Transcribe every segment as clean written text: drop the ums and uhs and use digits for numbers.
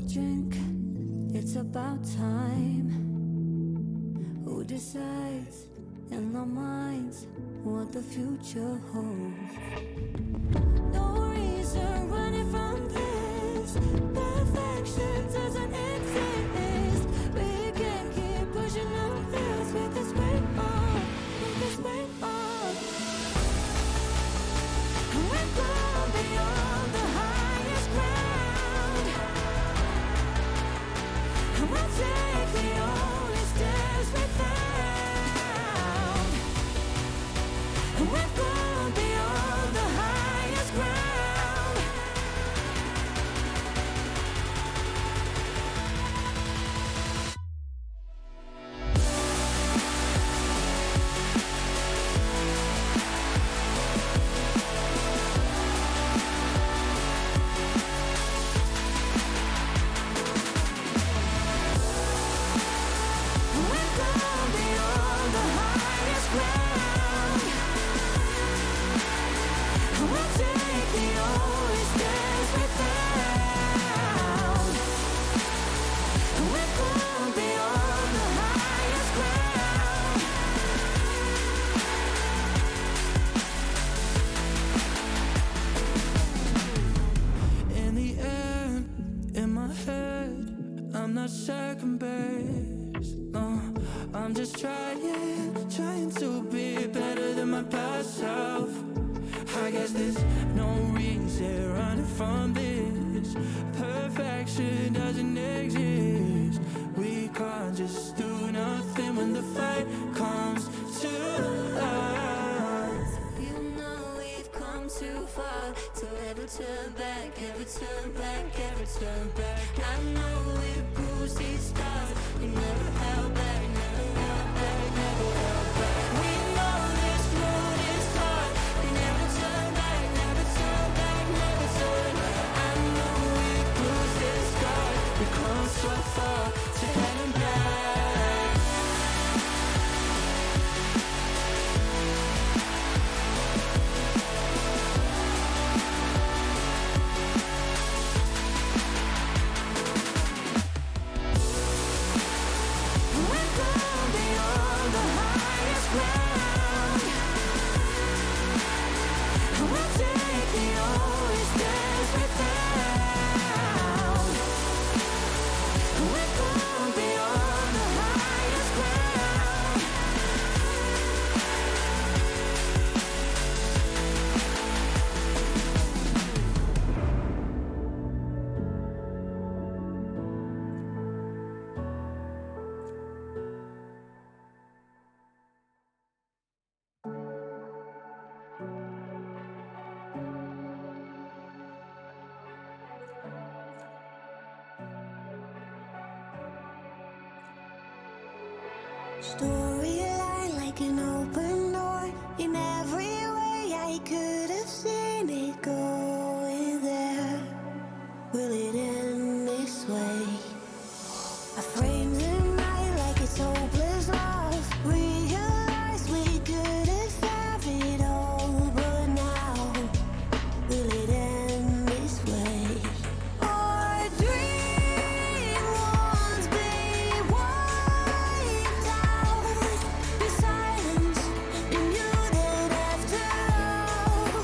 drink, it's about time. Who decides in our minds what the future holds? No reason running from this. Perfection doesn't exist. We can keep pushing our limits with this weight on, with this weight on. We've gone beyond the highest ground. We'll take the only stairs we found. We've gone beyond the highest ground. We've gone beyond the highest ground. We'll take the only stairs we found. We've gone beyond the highest ground. In the end, in my head, I'm not second base. No, I'm just trying to be better than my past self. I guess there's no reason running from this. Perfection doesn't exist. We can't just do nothing when the fight comes to us. You know we've come too far to ever turn back, ever turn back, ever turn back. I know we've bruised these stars. We never held back, never held back, never held back. We know this road is hard. We never turn back, never turn back, never turn back. I know we've bruised these scars. We come so far to heaven back. We've gone beyond the highest ground. We'll take the only stairs we found. We've gone beyond the highest ground. Storyline like an open door. In every way I could have seen it going there. Will it end this way? I framed the night like it's hopeless love. Realized we could have it all, but now will it end this way? Our dream won't be wiped out. The silence, the muted after all.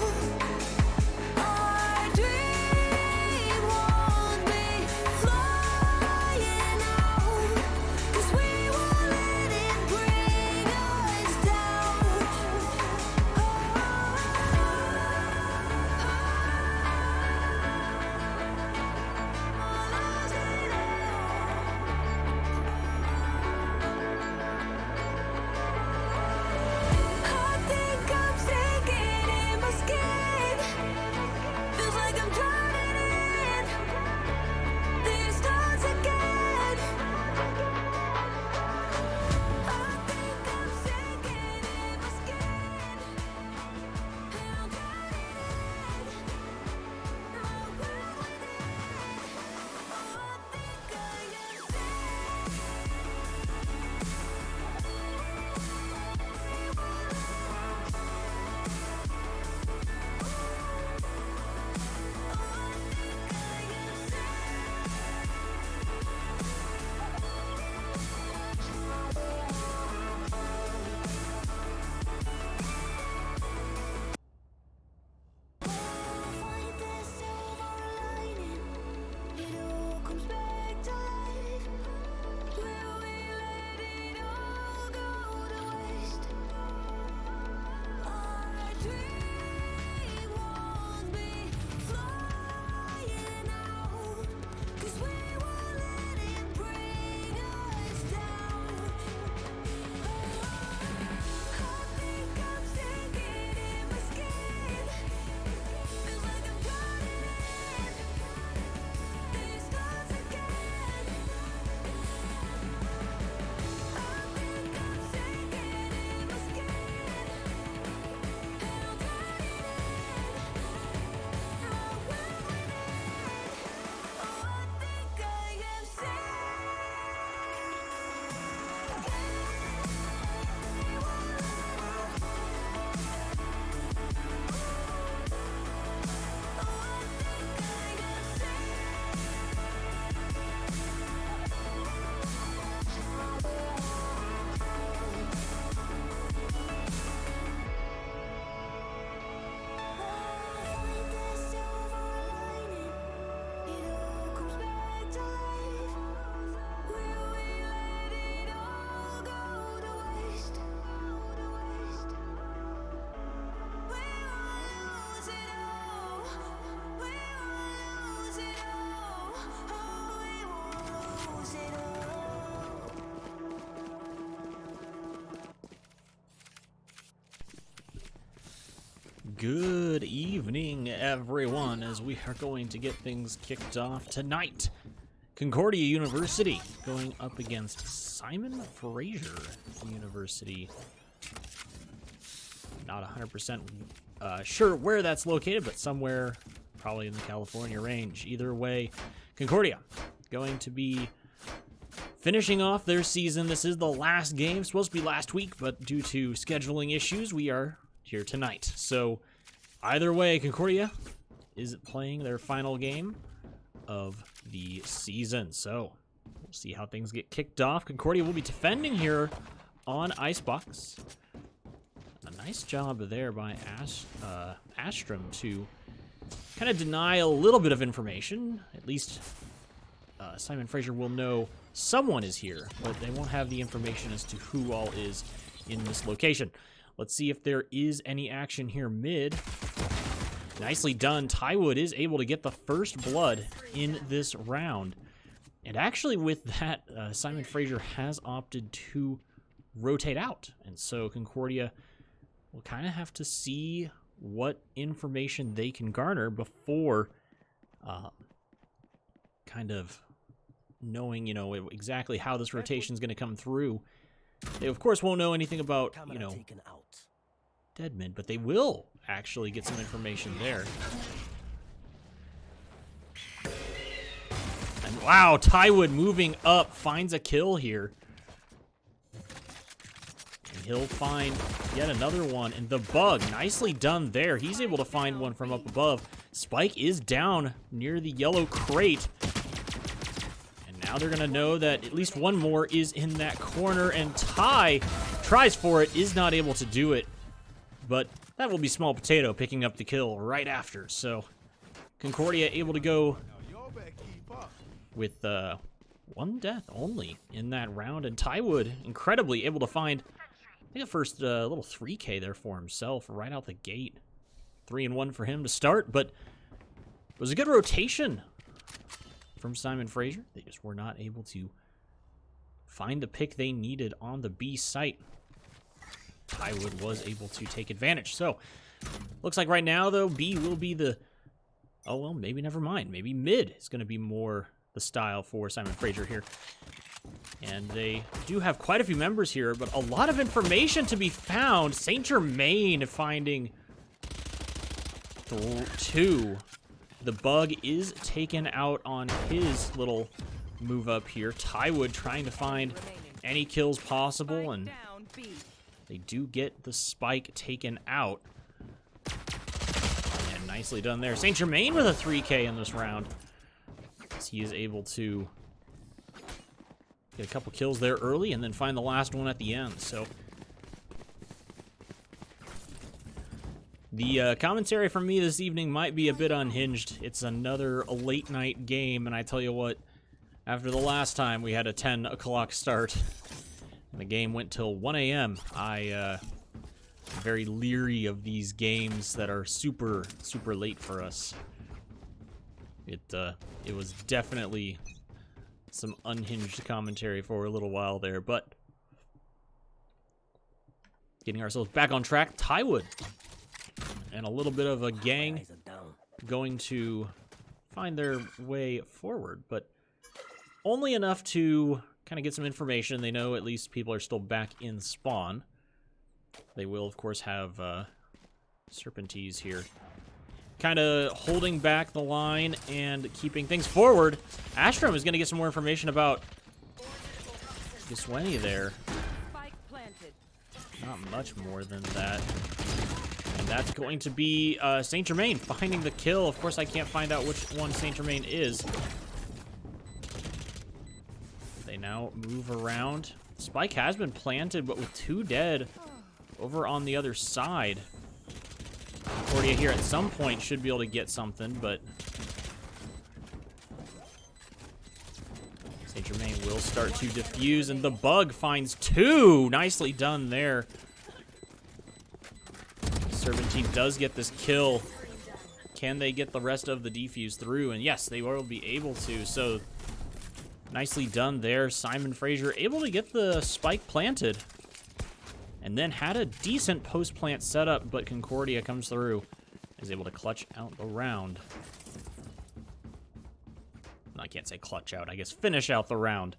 Good evening, everyone, as we are going to get things kicked off tonight. Concordia University going up against Simon Fraser University. Not 100% sure where that's located, but somewhere probably in the California range. Either way, Concordia going to be finishing off their season. This is the last game, supposed to be last week, but due to scheduling issues, we are here tonight. So either way, Concordia is playing their final game of the season. So we'll see how things get kicked off. Concordia will be defending here on Icebox. A nice job there by Astrum to kind of deny a little bit of information. At least Simon Fraser will know someone is here, but they won't have the information as to who all is in this location. Let's see if there is any action here mid. Nicely done. Tywood is able to get the first blood in this round. And actually with that, Simon Fraser has opted to rotate out. And so Concordia will kind of have to see what information they can garner before kind of knowing, you know, exactly how this rotation is going to come through. They, of course, won't know anything about, you know, dead mid, but they will actually get some information there. And wow, Tywood moving up, finds a kill here. And he'll find yet another one. And the bug, nicely done there. He's able to find one from up above. Spike is down near the yellow crate. Now they're going to know that at least one more is in that corner, and Ty tries for it, is not able to do it. But that will be Small Potato picking up the kill right after. So Concordia able to go with one death only in that round, and Tywood incredibly able to find, I think, a first little 3K there for himself right out the gate. 3-1 for him to start, but it was a good rotation from Simon Fraser. They just were not able to find the pick they needed on the B site. Tywood was able to take advantage. So, looks like right now, though, B will be the... Oh, well, maybe never mind. Maybe mid is going to be more the style for Simon Fraser here. And they do have quite a few members here, but a lot of information to be found. Saint Germain finding 2. The bug is taken out on his little move up here. Tywood trying to find any kills possible, and they do get the spike taken out. And nicely done there. Saint Germain with a 3K in this round, as he is able to get a couple kills there early and then find the last one at the end. So the commentary from me this evening might be a bit unhinged. It's another late night game, and I tell you what, after the last time we had a 10 o'clock start and the game went till 1 a.m., I'm very leery of these games that are super, super late for us. It was definitely some unhinged commentary for a little while there, but getting ourselves back on track. Tywood and a little bit of a gang going to find their way forward, but only enough to kind of get some information. They know at least people are still back in spawn. They will, of course, have Serpentines here, kind of holding back the line and keeping things forward. Astrum is going to get some more information about Gisweni there. Not much more than that. And that's going to be Saint Germain finding the kill. Of course, I can't find out which one Saint Germain is. They now move around. Spike has been planted, but with 2 dead over on the other side. Concordia here at some point should be able to get something, but Saint Germain will start to defuse, and the bug finds 2. Nicely done there. Serpentine does get this kill. Can they get the rest of the defuse through? And yes, they will be able to. So nicely done there. Simon Fraser able to get the spike planted. and then had a decent post-plant setup, but Concordia comes through, is able to clutch out the round. I can't say clutch out, I guess finish out the round.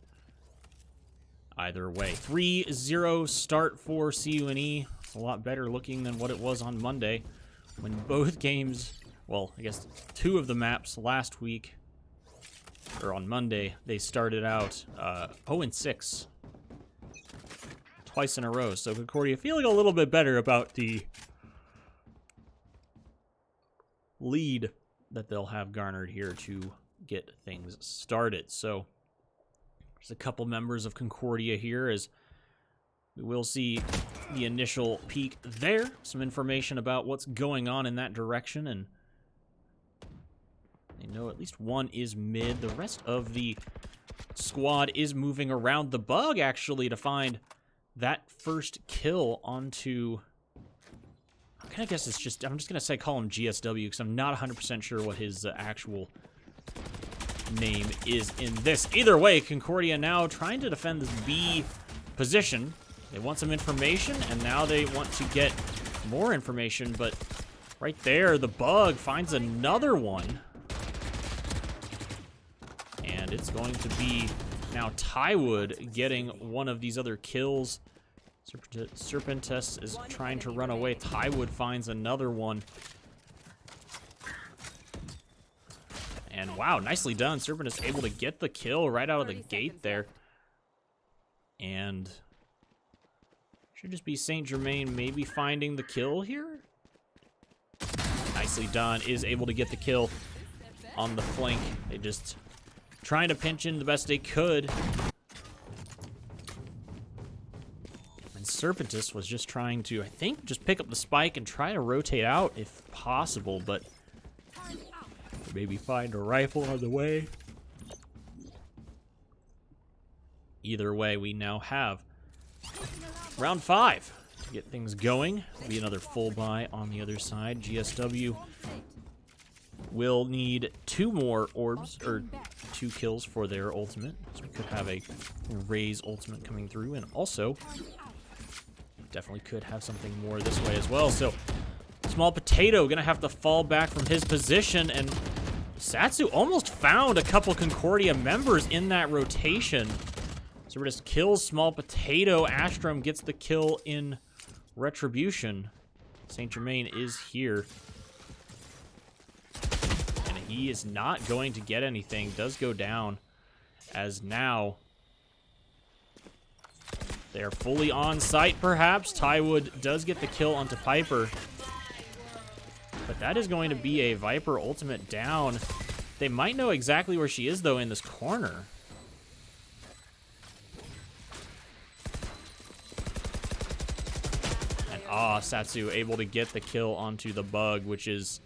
Either way, 3-0 start for CUNE. A lot better looking than what it was on Monday, when both games, well, I guess 2 of the maps last week, or on Monday, they started out 0-6. Twice in a row, so Concordia feeling a little bit better about the lead that they'll have garnered here to get things started. So there's a couple members of Concordia here, as we will see the initial peek there. Some information about what's going on in that direction, and they know at least one is mid. The rest of the squad is moving around the bug, actually, to find that first kill onto... I kind of guess it's just... I'm just going to call him GSW, because I'm not 100% sure what his actual name is in this. Either way, Concordia now trying to defend this B position. They want some information, and now they want to get more information, but right there, the bug finds another one. And it's going to be now Tywood getting one of these other kills. Serpentis is trying to run away. Tywood finds another one. And wow, nicely done. Serpentis able to get the kill right out of the gate there. And should just be Saint Germain maybe finding the kill here. Nicely done. Is able to get the kill on the flank. They just trying to pinch in the best they could. And Serpentis was just trying to, I think, just pick up the spike and try to rotate out if possible, but maybe find a rifle on the way. Either way, we now have round 5 to get things going. Be another full buy on the other side. GSW will need 2 more orbs, or 2 kills for their ultimate. So we could have a Raze ultimate coming through, and also definitely could have something more this way as well. So Small Potato gonna have to fall back from his position, and Satsu almost found a couple Concordia members in that rotation. So we're just kills Small Potato. Astrom gets the kill in Retribution. Saint Germain is here. And he is not going to get anything. Does go down, as now they're fully on site, perhaps. Tywood does get the kill onto Piper. But that is going to be a Viper ultimate down. They might know exactly where she is, though, in this corner. And Satsu able to get the kill onto the bug, which is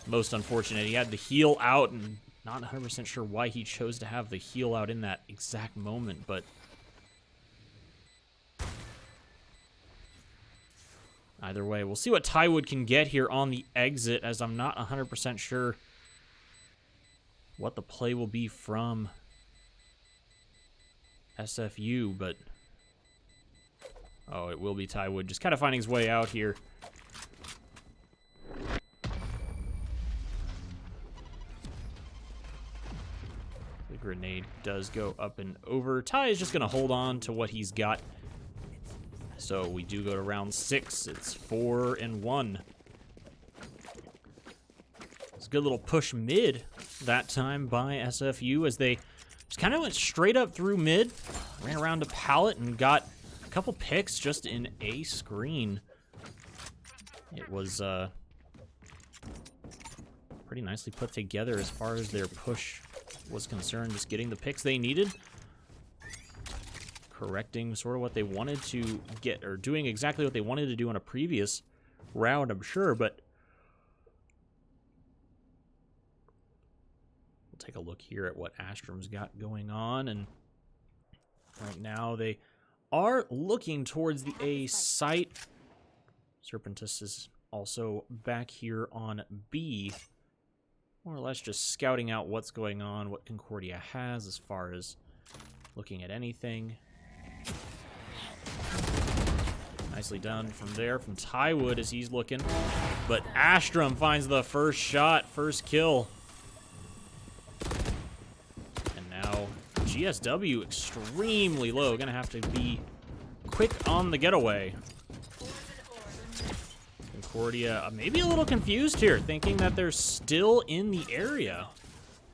most unfortunate. He had the heal out, and not 100% sure why he chose to have the heal out in that exact moment, but either way, we'll see what Tywood can get here on the exit, as I'm not 100% sure what the play will be from SFU, but oh, it will be Tywood, just kind of finding his way out here. The grenade does go up and over. Ty is just going to hold on to what he's got. So we do go to round 6. It's 4-1. It's a good little push mid that time by SFU, as they just kind of went straight up through mid, ran around to pallet, and got a couple picks just in a screen. It was pretty nicely put together as far as their push was concerned, just getting the picks they needed. Correcting sort of what they wanted to get, or doing exactly what they wanted to do in a previous round, I'm sure, but we'll take a look here at what Astrom's got going on, and right now they are looking towards the A site. Serpentis is also back here on B, more or less just scouting out what's going on, what Concordia has as far as looking at anything. Nicely done from there, from Tywood as he's looking. But Astrum finds the first shot, first kill. And now GSW extremely low. Gonna have to be quick on the getaway. Concordia maybe a little confused here, thinking that they're still in the area.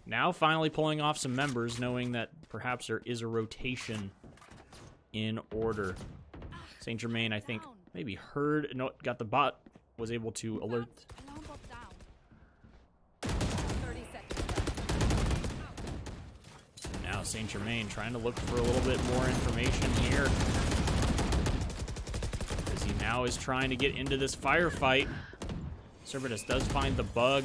Now finally pulling off some members, knowing that perhaps there is a rotation in order. St. Germain, I think, maybe heard, no, got the bot, was able to alert. Now St. Germain trying to look for a little bit more information here, as he now is trying to get into this firefight. Servetus does find the bug.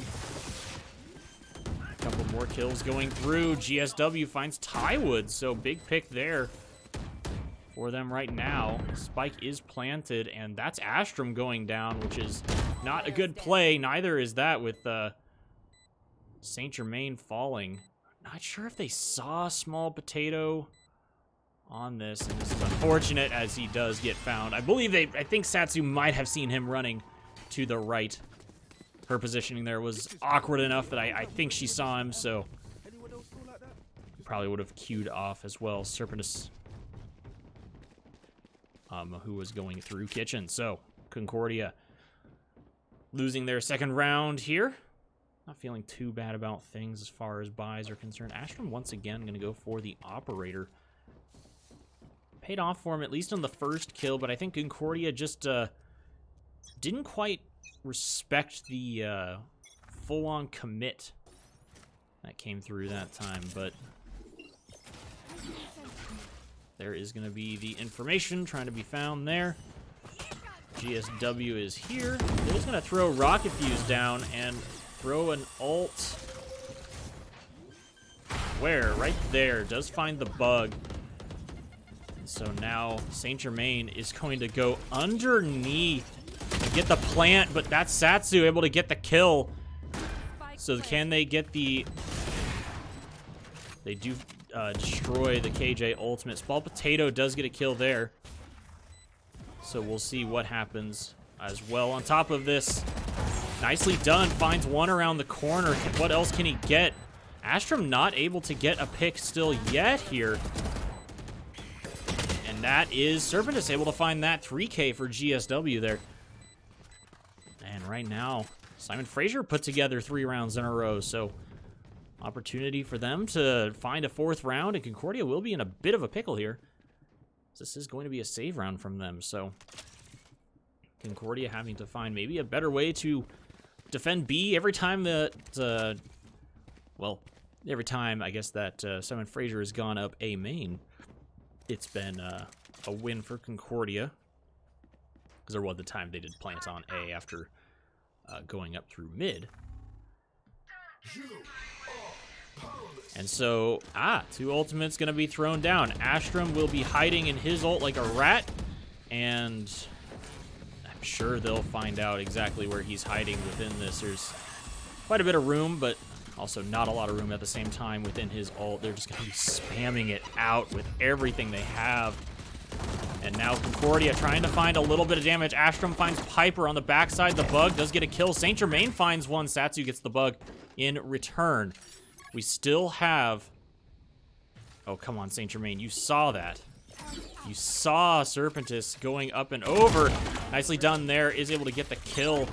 A couple more kills going through. GSW finds Tywood, so big pick there for them right now. Spike is planted, and that's Astrum going down, which is not a good play. Neither is that with St. Germain falling. Not sure if they saw Small Potato on this, and this is unfortunate as he does get found. I think Satsu might have seen him running to the right. Her positioning there was awkward enough that I think she saw him, so probably would have queued off as well. Serpentis, who was going through kitchen. So Concordia losing their second round here. Not feeling too bad about things as far as buys are concerned. Astrum once again going to go for the operator. Paid off for him, at least on the first kill, but I think Concordia just didn't quite respect the full-on commit that came through that time, but there is going to be the information trying to be found there. GSW is here. They're just going to throw Rocket Fuse down and throw an ult. Where? Right there. Does find the bug. And so now St. Germain is going to go underneath and get the plant, but that's Satsu able to get the kill. So can they get the... They do destroy the KJ ultimate. Small Potato does get a kill there. So we'll see what happens as well. On top of this, nicely done. Finds one around the corner. What else can he get? Astrum not able to get a pick still yet here. And that is Serpentis able to find that 3K for GSW there. And right now, Simon Fraser put together 3 rounds in a row. So opportunity for them to find a 4th round, and Concordia will be in a bit of a pickle here. This is going to be a save round from them, so Concordia having to find maybe a better way to defend B every time that, well, every time I guess that Simon Fraser has gone up A main, it's been a win for Concordia, because there was the time they did plant on A after going up through mid. And so, 2 ultimates going to be thrown down. Astrum will be hiding in his ult like a rat, and I'm sure they'll find out exactly where he's hiding within this. There's quite a bit of room, but also not a lot of room at the same time within his ult. They're just going to be spamming it out with everything they have. And now Concordia trying to find a little bit of damage. Astrum finds Piper on the backside. The bug does get a kill. St. Germain finds one. Satsu gets the bug in return. We still have... Oh, come on, St. Germain. You saw that. You saw Serpentis going up and over. Nicely done there. Is able to get the kill.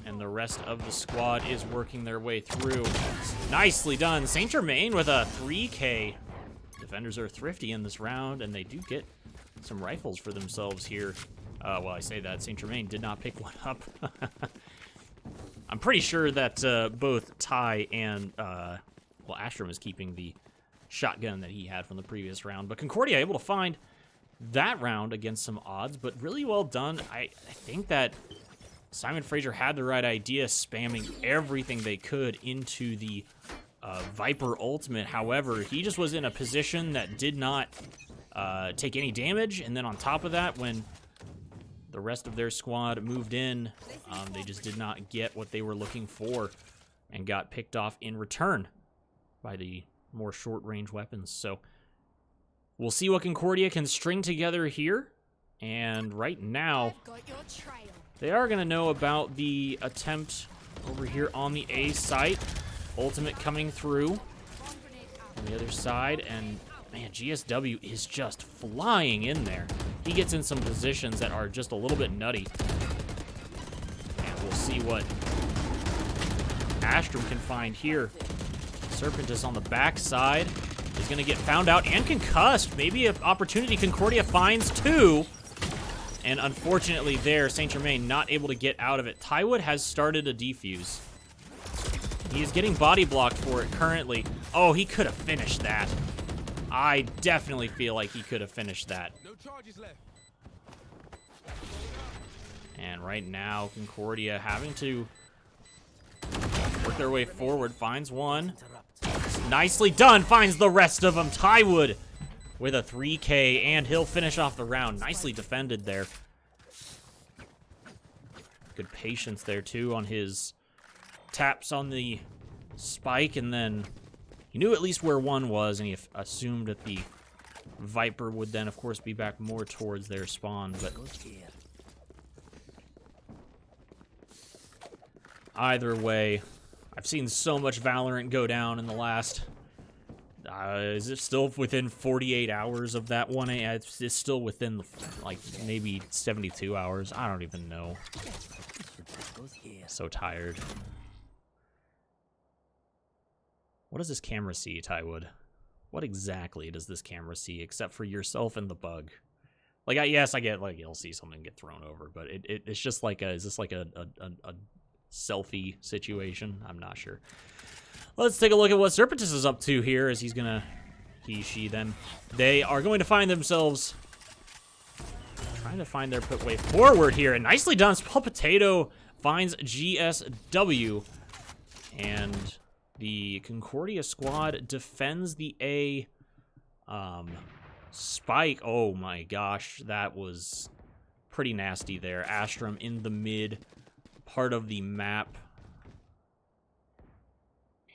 And the rest of the squad is working their way through. Nicely done. St. Germain with a 3K. Defenders are thrifty in this round, and they do get some rifles for themselves here. Well, I say that. St. Germain did not pick one up. I'm pretty sure that both Ty and, well, Astrum is keeping the shotgun that he had from the previous round. But Concordia able to find that round against some odds, but really well done. I think that Simon Fraser had the right idea, spamming everything they could into the Viper ultimate. However, he just was in a position that did not take any damage, and then on top of that, when the rest of their squad moved in, they just did not get what they were looking for and got picked off in return by the more short-range weapons. So we'll see what Concordia can string together here. And right now, they are going to know about the attempt over here on the A site. Ultimate coming through on the other side, and man, GSW is just flying in there. He gets in some positions that are just a little bit nutty. And we'll see what Astrom can find here. Serpentis on the backside is going to get found out and concussed. Maybe an opportunity Concordia finds too. And unfortunately there, Saint Germain not able to get out of it. Tywood has started a defuse. He is getting body blocked for it currently. Oh, he could have finished that. I definitely feel like he could have finished that. No charges left. And right now, Concordia having to work their way forward. Finds one. Nicely done. Finds the rest of them. Tywood with a 3K, and he'll finish off the round. Nicely defended there. Good patience there, too, on his taps on the spike, and then he knew at least where one was, and he assumed that the Viper would then, of course, be back more towards their spawn, but either way, I've seen so much Valorant go down in the last, is it still within 48 hours of that one? It's still within, like, maybe 72 hours. I don't even know. So tired. What does this camera see, Tywood? What exactly does this camera see, except for yourself and the bug? Like, yes, I get, like, you'll see something get thrown over, but it's just like is this like a selfie situation? I'm not sure. Let's take a look at what Serpentis is up to here, as he's gonna, she, then. They are going to find themselves trying to find their way forward here, and nicely done. Small Potato finds GSW, and the Concordia squad defends the A spike. Oh my gosh, that was pretty nasty there. Astrom in the mid part of the map.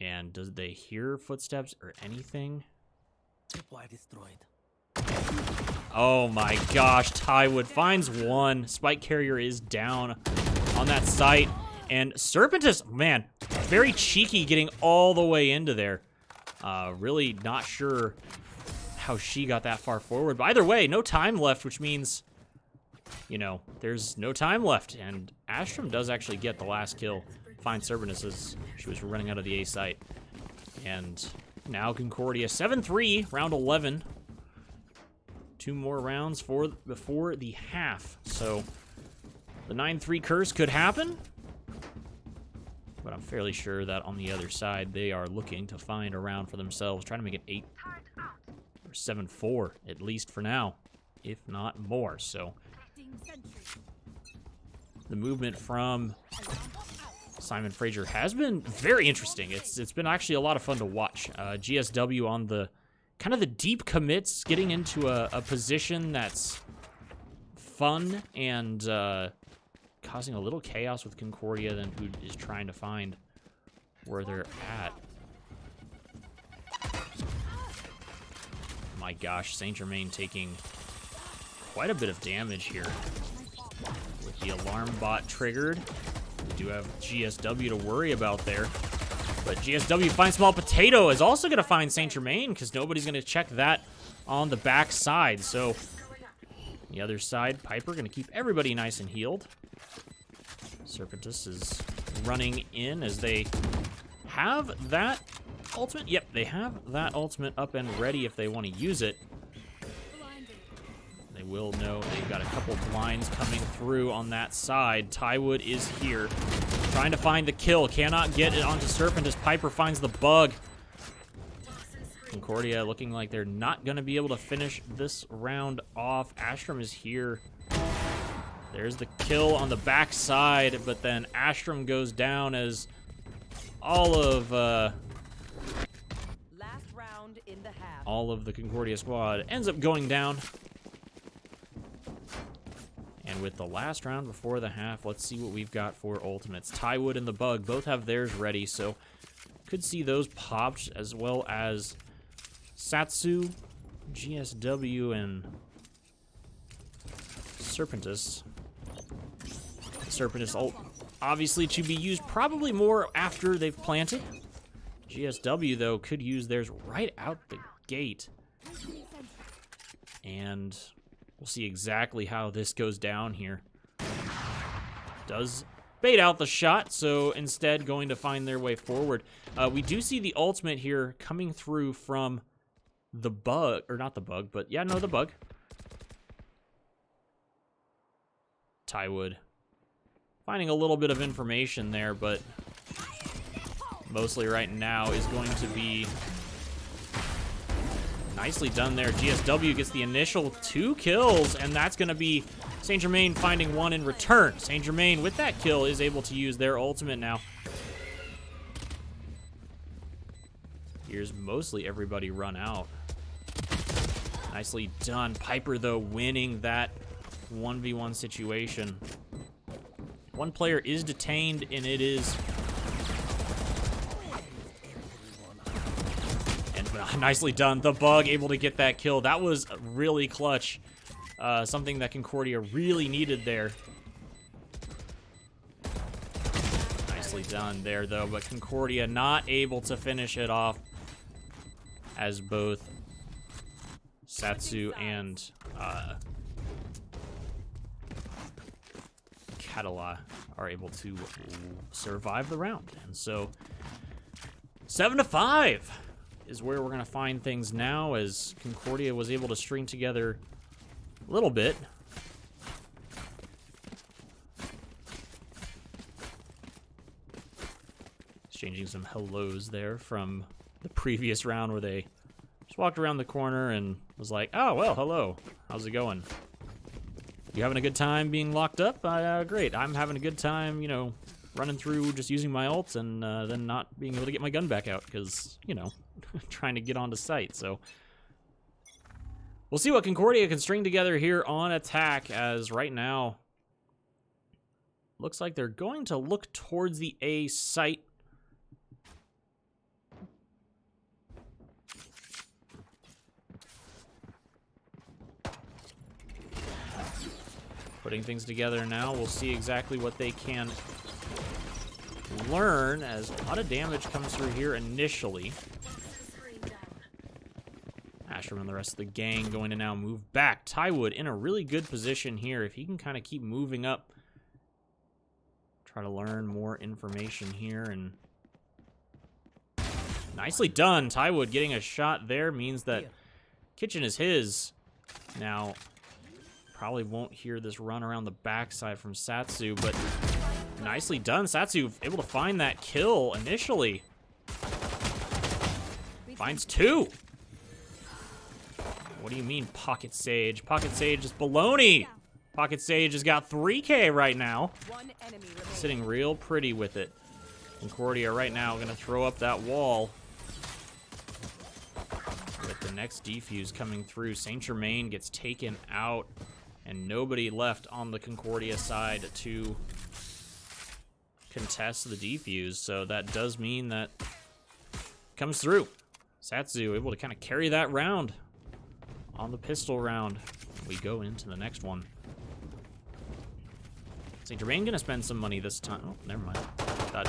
And does they hear footsteps or anything? Why destroyed? Oh my gosh, Tywood finds one. Spike carrier is down on that site. And Serpentis, man, very cheeky getting all the way into there. Really not sure how she got that far forward. But either way, no time left, which means, you know, there's no time left. And Astrom does actually get the last kill. Finds Serpentis as she was running out of the A site. And now Concordia 7-3, round 11. 2 more rounds before the half. So the 9-3 curse could happen. But I'm fairly sure that on the other side, they are looking to find a round for themselves, trying to make it 8 or 7-4, at least for now, if not more. So the movement from Simon Fraser has been very interesting. It's been actually a lot of fun to watch. GSW on the kind of the deep commits, getting into a position that's fun and causing a little chaos with Concordia, then who is trying to find where they're at. My gosh, Saint Germain taking quite a bit of damage here with the alarm bot triggered. We do have GSW to worry about there. But GSW finds Small Potato, is also going to find Saint Germain, because nobody's going to check that on the back side. So the other side, Piper going to keep everybody nice and healed. Serpentis is running in as they have that ultimate. Yep, they have that ultimate up and ready if they want to use it. They will know they've got a couple blinds coming through on that side. Tywood is here, trying to find the kill. Cannot get it onto Serpentis. Piper finds the bug. Concordia looking like they're not going to be able to finish this round off. Astrom is here. There's the kill on the backside, but then Astrom goes down as all of the Concordia squad ends up going down. And with the last round before the half, let's see what we've got for ultimates. Tywood and the Bug both have theirs ready, so could see those popped, as well as Satsu, GSW, and Serpentis. Serpentis ult, obviously to be used probably more after they've planted. GSW, though, could use theirs right out the gate. And we'll see exactly how this goes down here. Does bait out the shot, so instead going to find their way forward. We do see the ultimate here coming through from the bug, or not the bug, but yeah, no, the bug. Tywood finding a little bit of information there, but mostly right now is going to be nicely done there. GSW gets the initial 2 kills, and that's going to be Saint Germain finding 1 in return. Saint Germain, with that kill, is able to use their ultimate now. Here's mostly everybody run out. Nicely done. Piper, though, winning that 1v1 situation. One player is detained, and it is... And nicely done. The bug able to get that kill. That was really clutch. Something that Concordia really needed there. Nicely done there, though, but Concordia not able to finish it off as both Satsu and Catala are able to survive the round. And so 7-5 is where we're going to find things now, as Concordia was able to string together a little bit. Exchanging some hellos there from the previous round where they just walked around the corner and was like, oh, well, hello. How's it going? You having a good time being locked up? Great. I'm having a good time, you know, running through just using my ults and then not being able to get my gun back out because, you know, trying to get onto site. So we'll see what Concordia can string together here on attack, as right now looks like they're going to look towards the A site. Putting things together now. We'll see exactly what they can learn, as a lot of damage comes through here initially. Ashram and the rest of the gang going to now move back. Tywood in a really good position here. If he can kind of keep moving up, try to learn more information here. And nicely done. Tywood getting a shot there means that kitchen is his. Now, probably won't hear this run around the backside from Satsu, but nicely done. Satsu able to find that kill initially. Finds 2. What do you mean, Pocket Sage? Pocket Sage is baloney. Pocket Sage has got 3K right now. Sitting real pretty with it. Concordia right now going to throw up that wall. With the next defuse coming through, Saint Germain gets taken out, and nobody left on the Concordia side to contest the defuse. So that does mean that comes through. Satsu able to kind of carry that round on the pistol round. We go into the next one. Saint Germain gonna spend some money this time. Oh, never mind. Thought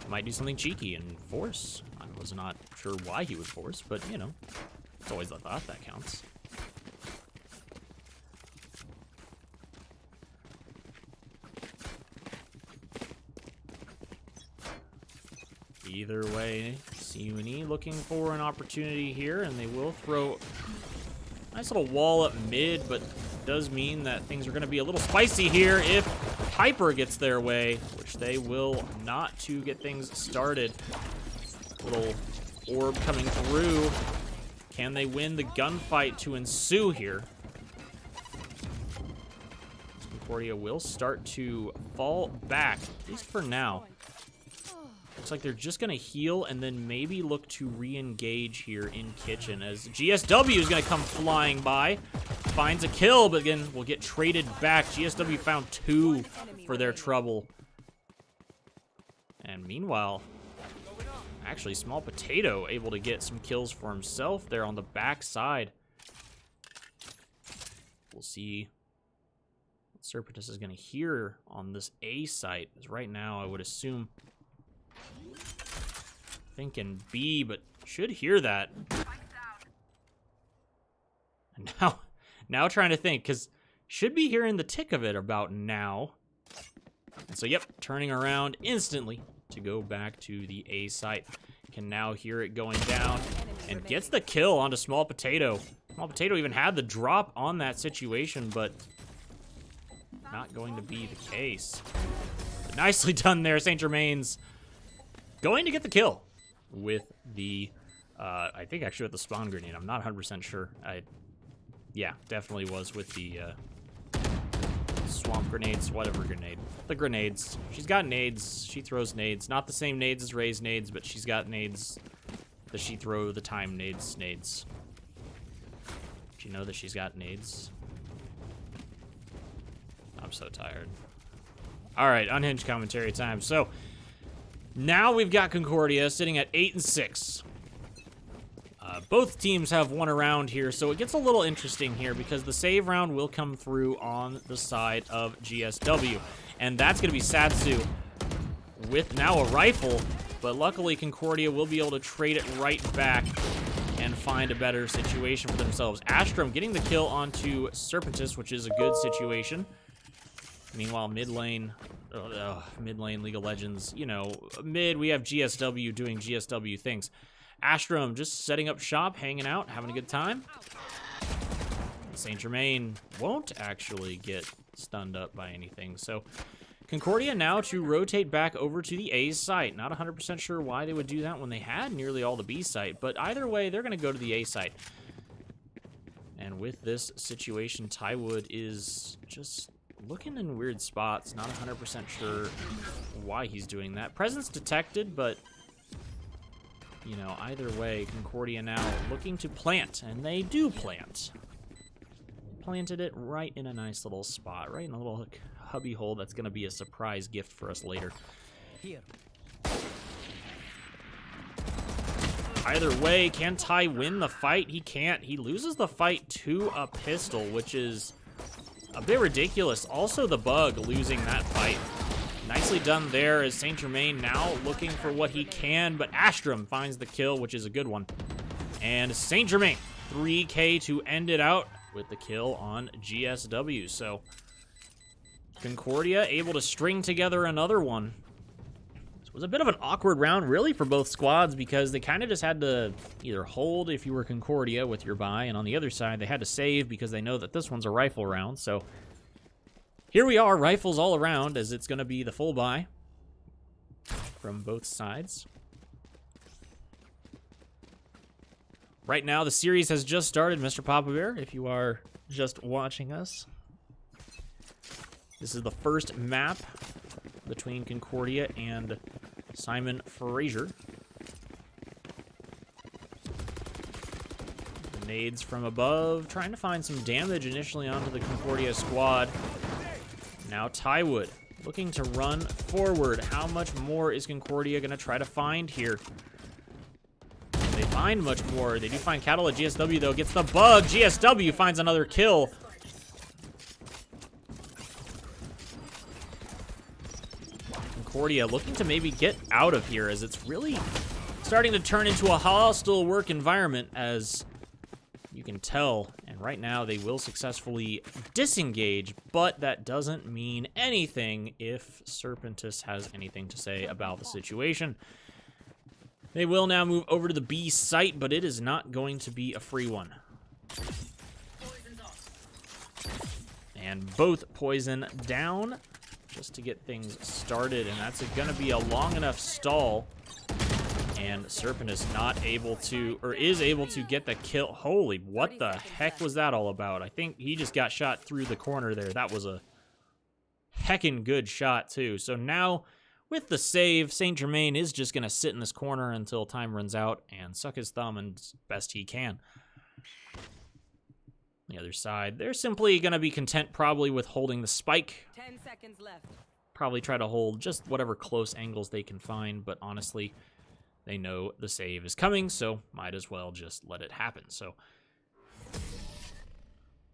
he might do something cheeky and force. I was not sure why he would force, but you know, it's always the thought that counts. Either way, CUNE looking for an opportunity here, and they will throw a nice little wall up mid, but does mean that things are going to be a little spicy here if Piper gets their way, which they will not, to get things started. Little orb coming through. Can they win the gunfight to ensue here? Concordia will start to fall back, at least for now. Looks like they're just going to heal and then maybe look to re-engage here in kitchen, as GSW is going to come flying by. Finds a kill, but again, will get traded back. GSW found 2 for their trouble. And meanwhile, actually, Small Potato able to get some kills for himself there on the back side. We'll see what Serpentis is going to hear on this A site. Because right now, I would assume thinking B, but should hear that. And now trying to think, because should be hearing the tick of it about now. And so, yep, turning around instantly to go back to the A site. Can now hear it going down and gets the kill onto Small Potato. Small Potato even had the drop on that situation, but not going to be the case. But nicely done there, St. Germain's going to get the kill with the, I think actually with the spawn grenade. I'm not 100% sure. Yeah, definitely was with the swamp grenades, whatever grenade. The grenades. She's got nades. She throws nades. Not the same nades as Ray's nades, but she's got nades that she throw the time nades. Do you know that she's got nades? I'm so tired. All right, unhinged commentary time. So now we've got Concordia sitting at 8-6. Both teams have won a round here, so it gets a little interesting here because the save round will come through on the side of GSW. And that's going to be Satsu with now a rifle, but luckily Concordia will be able to trade it right back and find a better situation for themselves. Astrom getting the kill onto Serpentis, which is a good situation. Meanwhile, mid lane League of Legends, you know, mid, we have GSW doing GSW things. Astrom just setting up shop, hanging out, having a good time. St. Germain won't actually get stunned up by anything. So Concordia now to rotate back over to the A site. Not 100% sure why they would do that when they had nearly all the B site, but either way, they're going to go to the A site. And with this situation, Tywood is just looking in weird spots. Not 100% sure why he's doing that. Presence detected, but you know, either way, Concordia now looking to plant, and they do plant. Planted it right in a nice little spot, right in a little hubby hole that's going to be a surprise gift for us later. Here. Either way, can Ty win the fight? He can't. He loses the fight to a pistol, which is a bit ridiculous. Also the bug losing that fight. Nicely done there as St. Germain now looking for what he can, but Astrom finds the kill, which is a good one. And St. Germain, 3K to end it out with the kill on GSW. So Concordia able to string together another one. This was a bit of an awkward round, really, for both squads because they kind of just had to either hold if you were Concordia with your buy, and on the other side, they had to save because they know that this one's a rifle round. So here we are, rifles all around, as it's going to be the full buy from both sides. Right now, the series has just started, Mr. Papa Bear, if you are just watching us. This is the first map between Concordia and Simon Fraser. Nades from above, trying to find some damage initially onto the Concordia squad. Now Tywood looking to run forward. How much more is Concordia going to try to find here? They find much more. They do find cattle at GSW, though. Gets the bug. GSW finds another kill. Concordia looking to maybe get out of here as it's really starting to turn into a hostile work environment, as you can tell. And right now they will successfully disengage, but that doesn't mean anything if Serpentis has anything to say about the situation. They will now move over to the B site, but it is not going to be a free one. And both poison down just to get things started, and that's going to be a long enough stall. And Serpentis not able to, or is able to get the kill. Holy, what the heck was that all about? I think he just got shot through the corner there. That was a heckin' good shot, too. So now, with the save, St. Germain is just going to sit in this corner until time runs out and suck his thumb as best he can. The other side, they're simply going to be content probably with holding the spike. 10 seconds left. Probably try to hold just whatever close angles they can find, but honestly, they know the save is coming, so might as well just let it happen. So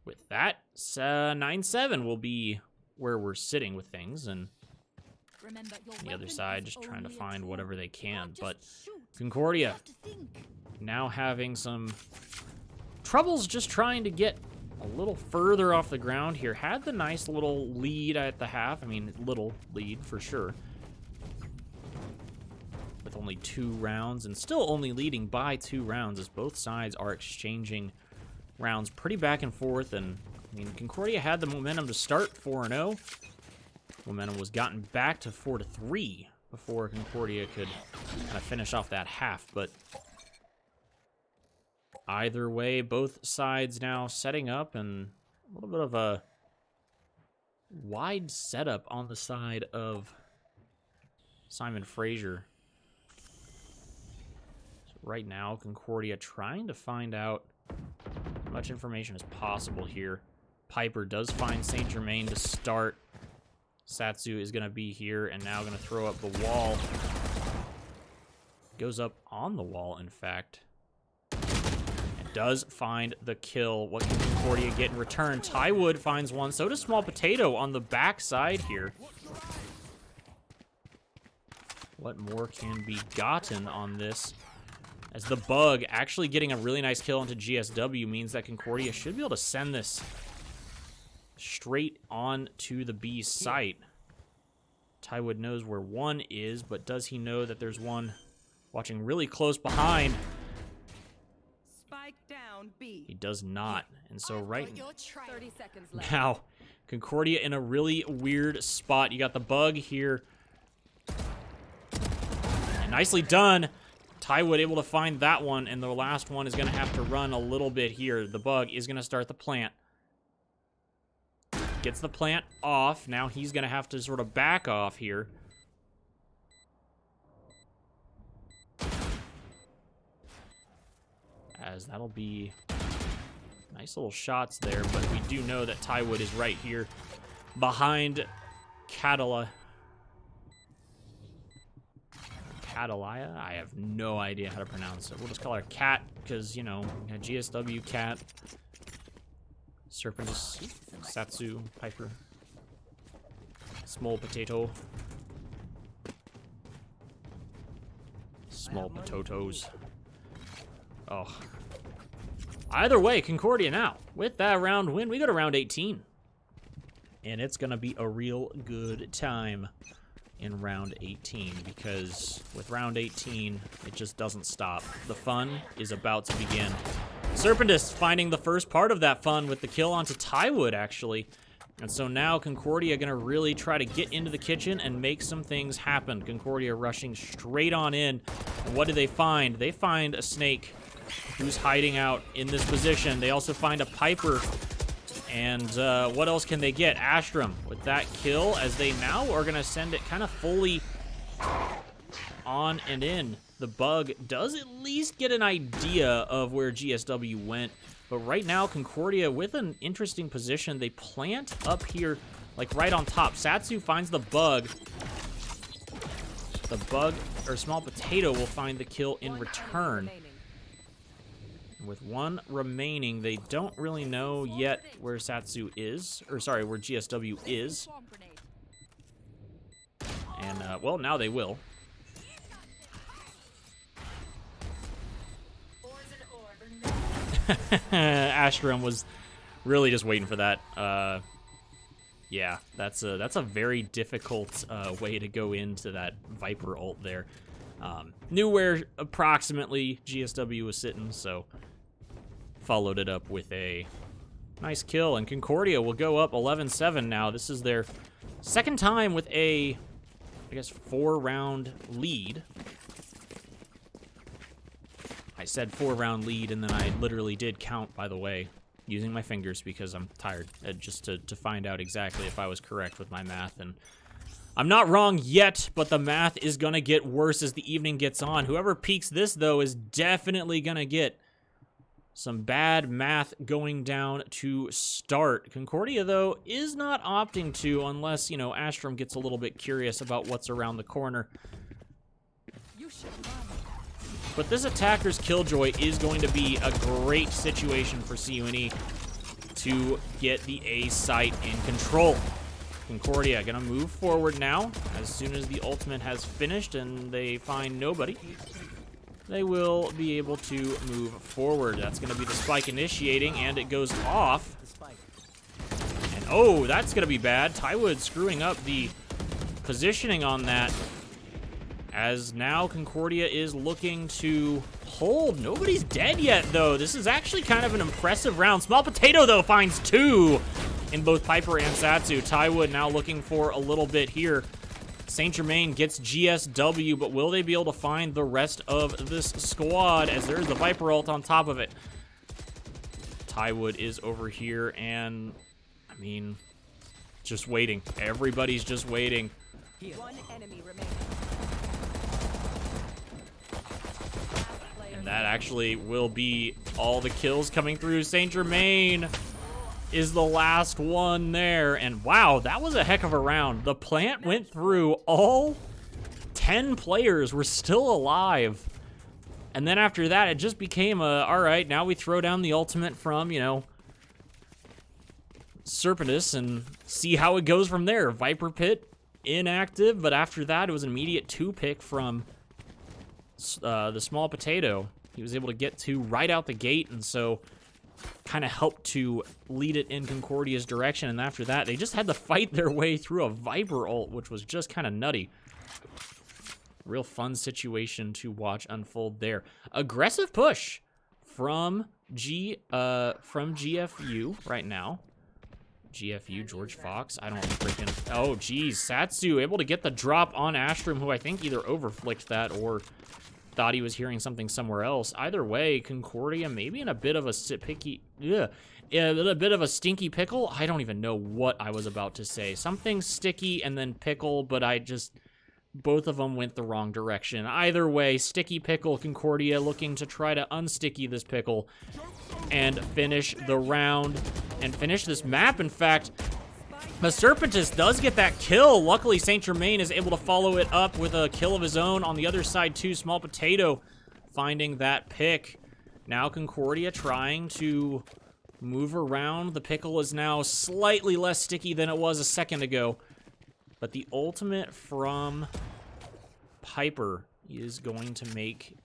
with that, 9-7 will be where we're sitting with things, and Remember, your the other weapon side is just trying to only a find tool. whatever they You can. can't But just shoot. Concordia You have to think. now having some troubles just trying to get a little further off the ground here. Had the nice little lead at the half. I mean, little lead for sure. With only 2 rounds, and still only leading by 2 rounds, as both sides are exchanging rounds pretty back and forth. And I mean, Concordia had the momentum to start 4-0. Momentum was gotten back to 4-3 before Concordia could kind of finish off that half. But either way, both sides now setting up, and a little bit of a wide setup on the side of Simon Fraser. So right now, Concordia trying to find out as much information as possible here. Piper does find Saint Germain to start. Satsu is going to be here and now going to throw up the wall. Goes up on the wall, in fact. And does find the kill. What can Concordia get in return? Tywood finds one. So does Small Potato on the back side here. What more can be gotten on this? As the Bug actually getting a really nice kill into GSW means that Concordia should be able to send this straight on to the B site. Tywood knows where one is, but does he know that there's one watching really close behind? Spike down B. He does not. And so right 30 seconds left. now, Concordia in a really weird spot. You got the Bug here. And nicely done. Tywood able to find that one, and the last one is going to have to run a little bit here. The Bug is going to start the plant. Gets the plant off. Now he's going to have to sort of back off here. As that'll be nice little shots there, but we do know that Tywood is right here behind Catalaya. I have no idea how to pronounce it. We'll just call her Cat, because, you know, GSW Cat. Serpentis, Satsu, Piper, Small Potato, Small Potatoes. Oh. Either way, Concordia now, with that round win, we go to round 18. And it's going to be a real good time in round 18, because with round 18, it just doesn't stop. The fun is about to begin. Serpentis finding the first part of that fun with the kill onto Tywood, actually. And so now Concordia going to really try to get into the kitchen and make some things happen. Concordia rushing straight on in. And what do they find? They find a Snake who's hiding out in this position. They also find a Piper. And what else can they get? Astrum with that kill, as they now are going to send it kind of fully on and in. The Bug does at least get an idea of where GSW went. But right now, Concordia with an interesting position. They plant up here, like right on top. Satsu finds the Bug. The Bug, or Small Potato, will find the kill in return. With one remaining, they don't really know yet where Satsu is. Or sorry, where GSW is. And, well, now they will. Astrum was really just waiting for that. Yeah, that's a very difficult way to go into that Viper ult there. Knew where approximately GSW was sitting, so followed it up with a nice kill. And Concordia will go up 11-7 now. This is their second time with a, I guess, 4-round lead. I said 4-round lead, and then I literally did count, by the way, using my fingers because I'm tired, just to find out exactly if I was correct with my math. And I'm not wrong yet, but the math is going to get worse as the evening gets on. Whoever peaks this, though, is definitely going to get some bad math going down to start. Concordia, though, is not opting to unless, you know, Astrum gets a little bit curious about what's around the corner. You should run. But this attacker's Killjoy is going to be a great situation for CUNE to get the A site in control. Concordia gonna move forward now. As soon as the ultimate has finished and they find nobody, they will be able to move forward. That's gonna be the spike initiating, and it goes off. And oh, that's gonna be bad. Tywood screwing up the positioning on that, as now Concordia is looking to hold. Nobody's dead yet, though. This is actually kind of an impressive round. Small Potato, though, finds 2 in both Piper and Satsu. Tywood now looking for a little bit here. Saint Germain gets GSW, but will they be able to find the rest of this squad, as there's the Viper ult on top of it? Tywood is over here, and, I mean, just waiting. Everybody's just waiting. One enemy remaining. And that actually will be all the kills coming through. Saint Germain is the last one there. And wow, that was a heck of a round. The plant went through. All 10 players were still alive. And then after that, it just became a, all right, now we throw down the ultimate from, you know, Serpentis and see how it goes from there. Viper Pit, inactive, but after that, it was an immediate 2-pick from the Small Potato. He was able to get 2 right out the gate, and so kind of helped to lead it in Concordia's direction. And after that, they just had to fight their way through a Viper ult, which was just kind of nutty. Real fun situation to watch unfold there. Aggressive push from GFU right now. GFU, George Fox. I don't freaking... Oh, geez. Satsu able to get the drop on Astrum, who I think either overflicked that or thought he was hearing something somewhere else. Either way, Concordia maybe in a bit of a stinky pickle. I don't even know what I was about to say. Something sticky and then pickle, but I just... Both of them went the wrong direction. Either way, sticky pickle, Concordia looking to try to unsticky this pickle and finish the round and finish this map. In fact, the Serpentis does get that kill. Luckily, Saint Germain is able to follow it up with a kill of his own. On the other side, too, Small Potato finding that pick. Now Concordia trying to move around. The pickle is now slightly less sticky than it was a second ago. But the ultimate from Piper is going to make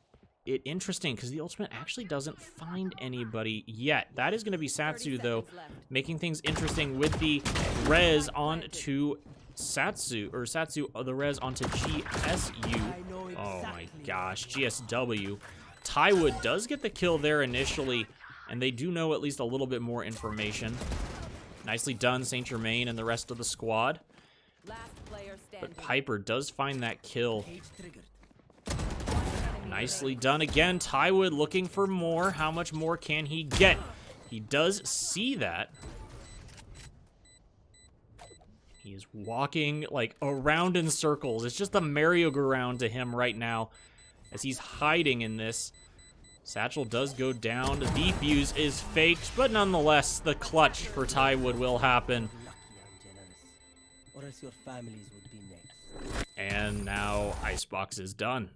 it interesting, because the ultimate actually doesn't find anybody yet. That is going to be Satsu, though, making things interesting with the res onto Satsu, or Satsu, the res onto GSU. Oh my gosh, GSW. Tywood does get the kill there initially, and they do know at least a little bit more information. Nicely done, Saint Germain and the rest of the squad. Last player standing. But Piper does find that kill. Nicely done again. Tywood looking for more. How much more can he get? He does see that. He is walking like around in circles. It's just a merry-go-round to him right now as he's hiding in this. Satchel does go down. The defuse is faked, but nonetheless, the clutch for Tywood will happen. Or else your families would be next. And now Icebox is done.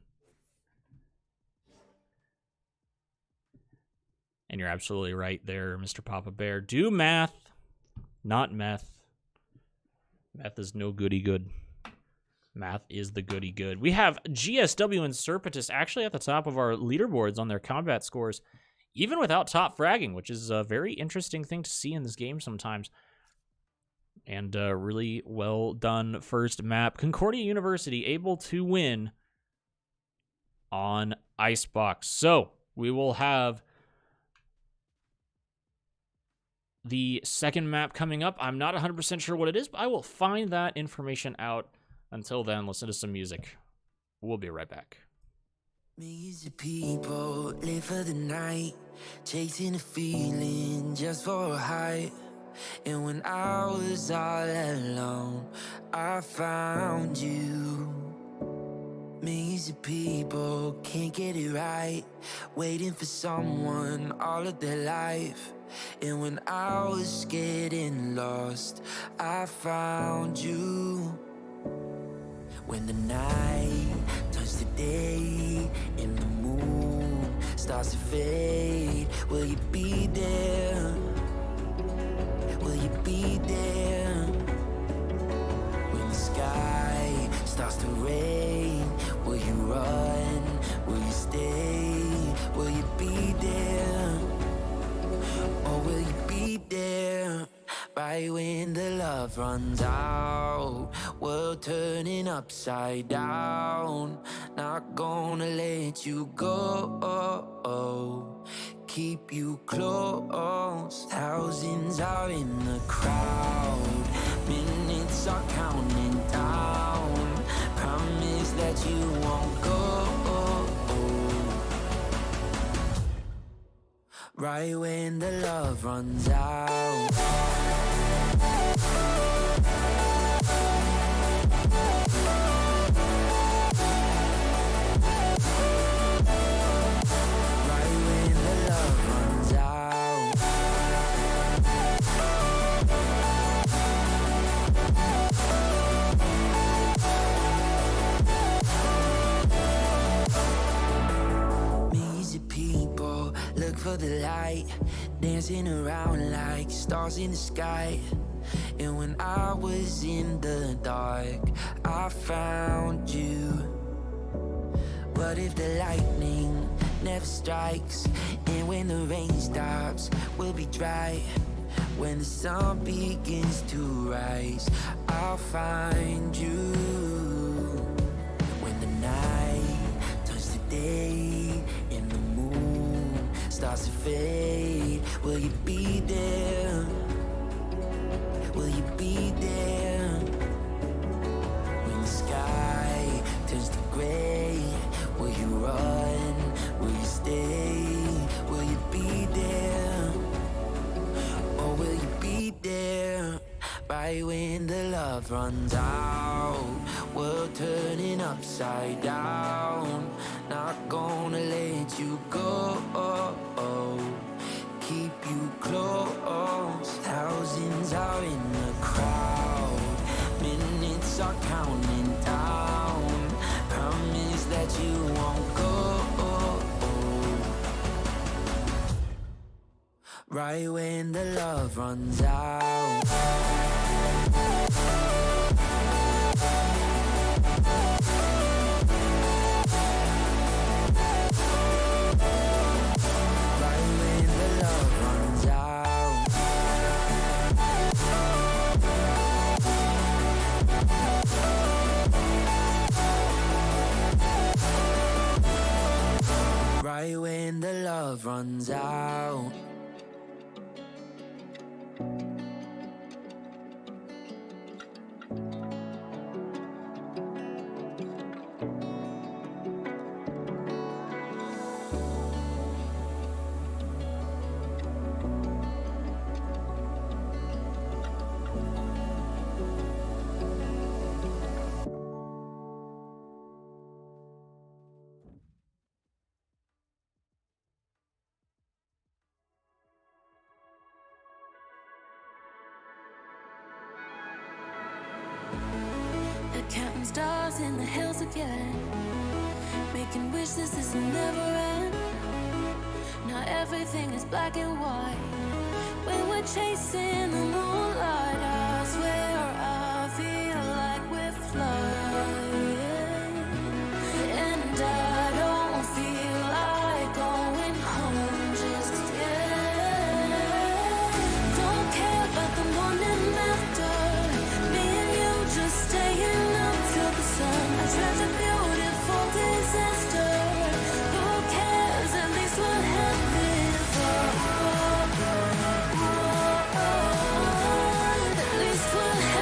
And you're absolutely right there, Mr. Papa Bear. Do math, not meth. Meth is no goody good. Math is the goody good. We have GSW and Serpentis actually at the top of our leaderboards on their combat scores, even without top fragging, which is a very interesting thing to see in this game sometimes. And really well done first map. Concordia University able to win on Icebox. So we will have the second map coming up. I'm not 100% sure what it is, but I will find that information out. Until then, listen to some music. We'll be right back. Millions of people live for the night, chasing a feeling just for a high. And when I was all alone, I found you. Millions of people can't get it right, waiting for someone all of their life. And when I was getting lost, I found you. When the night turns to day and the moon starts to fade, will you be there? Will you be there? sky starts to rain, will you run? Will you stay? Will you be there? Or will you be there? Right when the love runs out, world turning upside down. Not gonna let you go. Keep you close. Thousands are in the crowd. Minutes are counting down. Promise that you won't go. Right when the love runs out. Right when the love runs out. Millions of people look for the light, dancing around like stars in the sky. And when I was in the dark, I found you. What if the lightning never strikes? And when the rain stops, we'll be dry. When the sun begins to rise, I'll find you. When the night turns to day and the moon starts to fade, will you be there? Will you be there? When the sky turns to gray, will you run? Will you stay? Will you be there? Or will you be there? Right when the love runs out, world turning upside down. Not gonna let you go. Keep you close. Thousands are in the crowd. Minutes are counting down. Promise that you won't go. Right when the love runs out. Right when the love runs out. Right when the love runs out. Counting stars in the hills again, making wishes this will never end. Now everything is black and white. When we're chasing the moonlight, I swear I feel like we're flying. And I don't feel like going home just yet. Don't care about the morning after. Me and you just staying up till the sun. I tried a beautiful disaster. Who cares? At least we'll have it fun. At least we'll have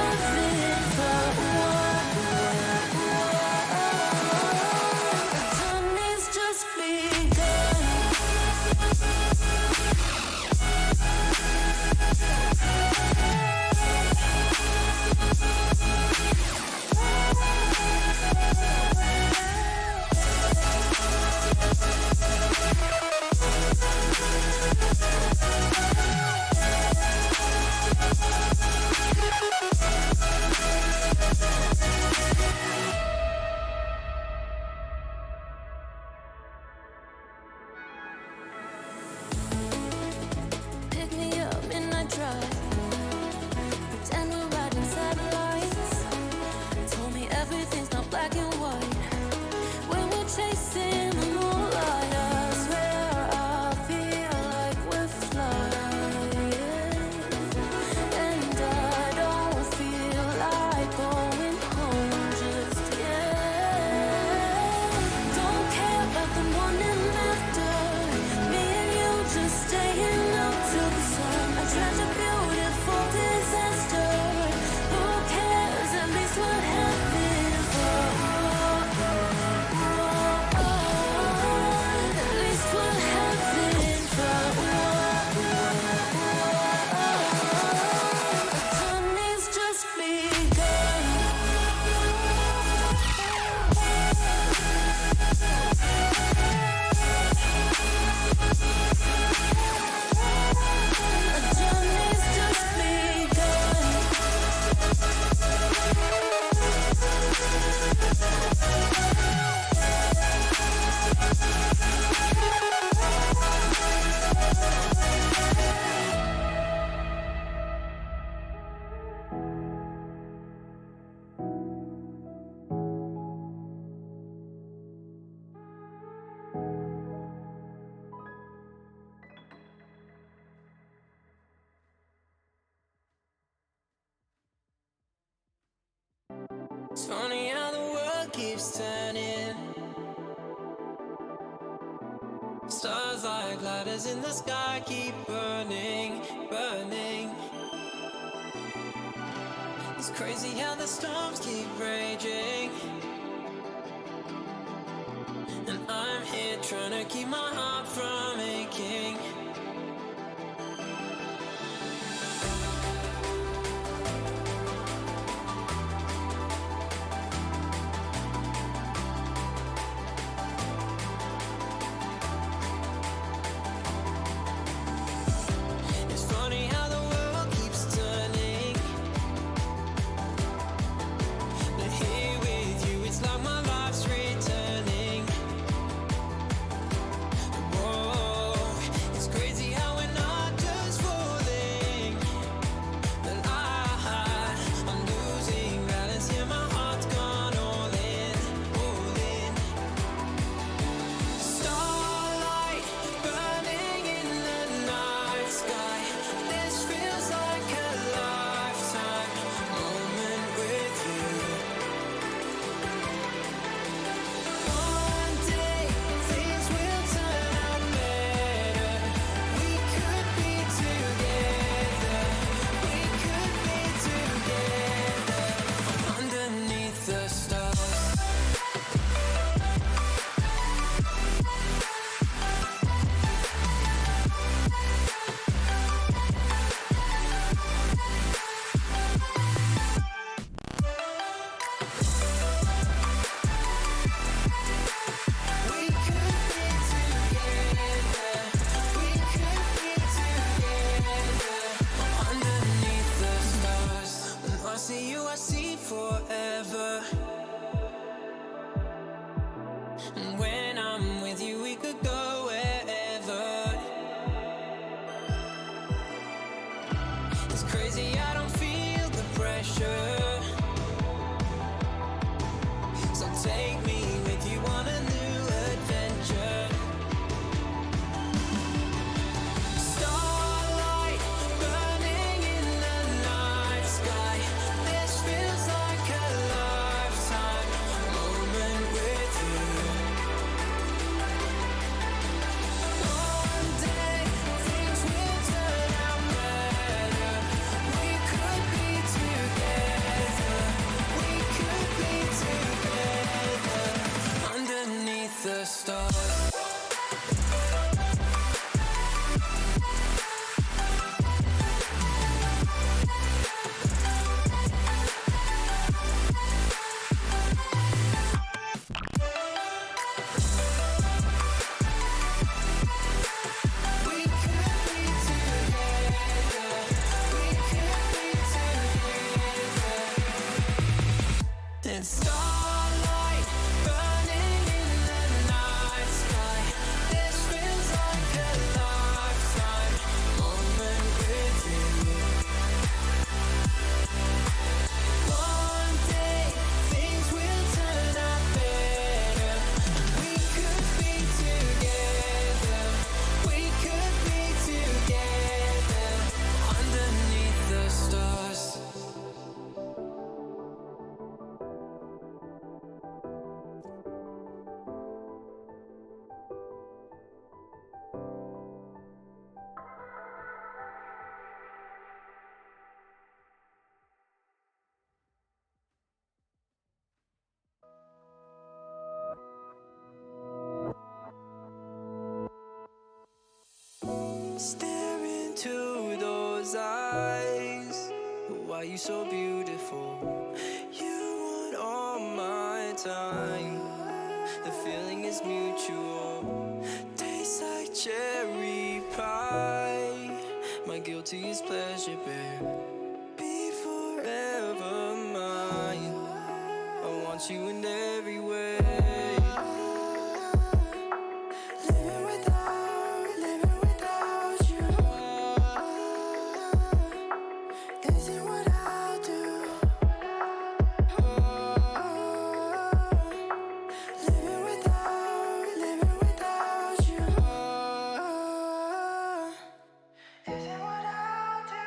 It's funny how the world keeps turning. Stars like ladders in the sky keep burning, burning. It's crazy how the storms keep raging, and I'm here trying to keep my heart from aching. It's funny how the world keeps turning, but here with you it's like my life's returning. Whoa, it's crazy how we're not just falling, but I'm losing balance here, my heart's gone all in, all in. Starlight burning in the night sky, this feels like a lifetime moment with you. One day things will turn out better. We could be together. We could be together underneath the stars. We could be together. We could be together underneath the stars. When I see you, I see forever. And when I'm with you, we could go wherever. It's crazy, I don't feel the pressure. So take me with you on a new adventure. Starlight burning in the night sky, this feels like a lifetime moment with you. One day things will turn out better. We could be together. We could be together underneath the stars. We could be together. We could be together. And starlight burning in the night sky, this feels like a lifetime moment with you. One day things will turn out better. We could be together. We could be together underneath the stars. Stare into those eyes. Why you so beautiful? You want all my time. The feeling is mutual. Tastes like cherry pie. My guiltiest pleasure, babe. Be forever mine. I want you in every way. Living without you isn't what I'll do. Living without you isn't what I'll do.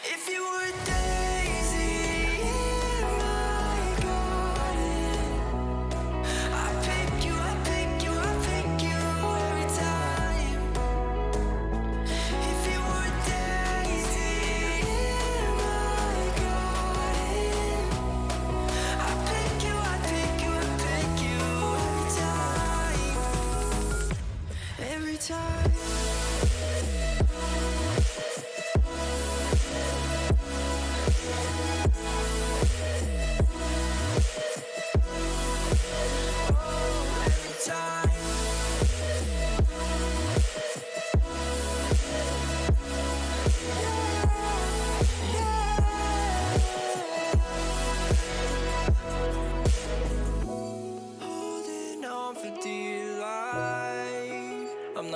If you were a daisy in my garden,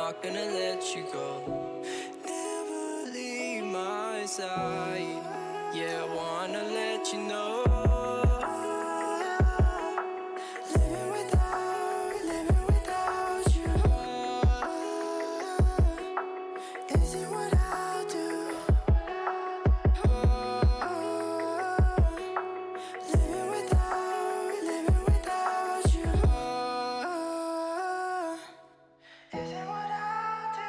not gonna let you go. Never leave my side. Yeah, I wanna let you know. Living without you isn't what I'll do. Living without you isn't what I'll do.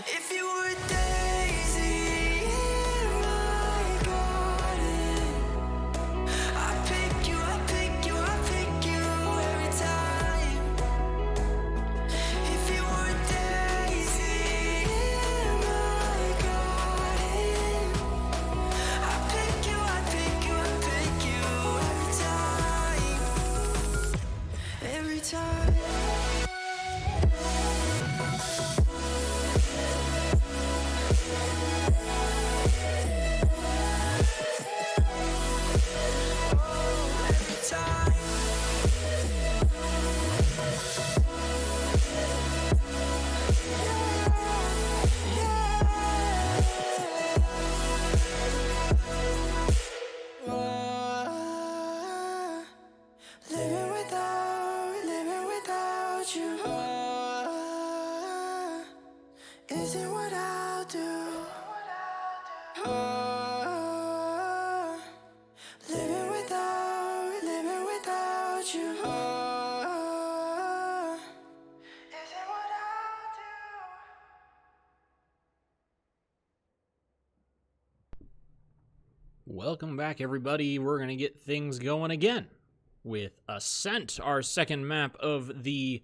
If you were a daisy in my garden, I pick you every time. If you were a daisy in my garden, I pick you every time. Living without you isn't what I'll do. Living without you isn't what I'll do. Welcome back, everybody. We're going to get things going again with Ascent, our second map of the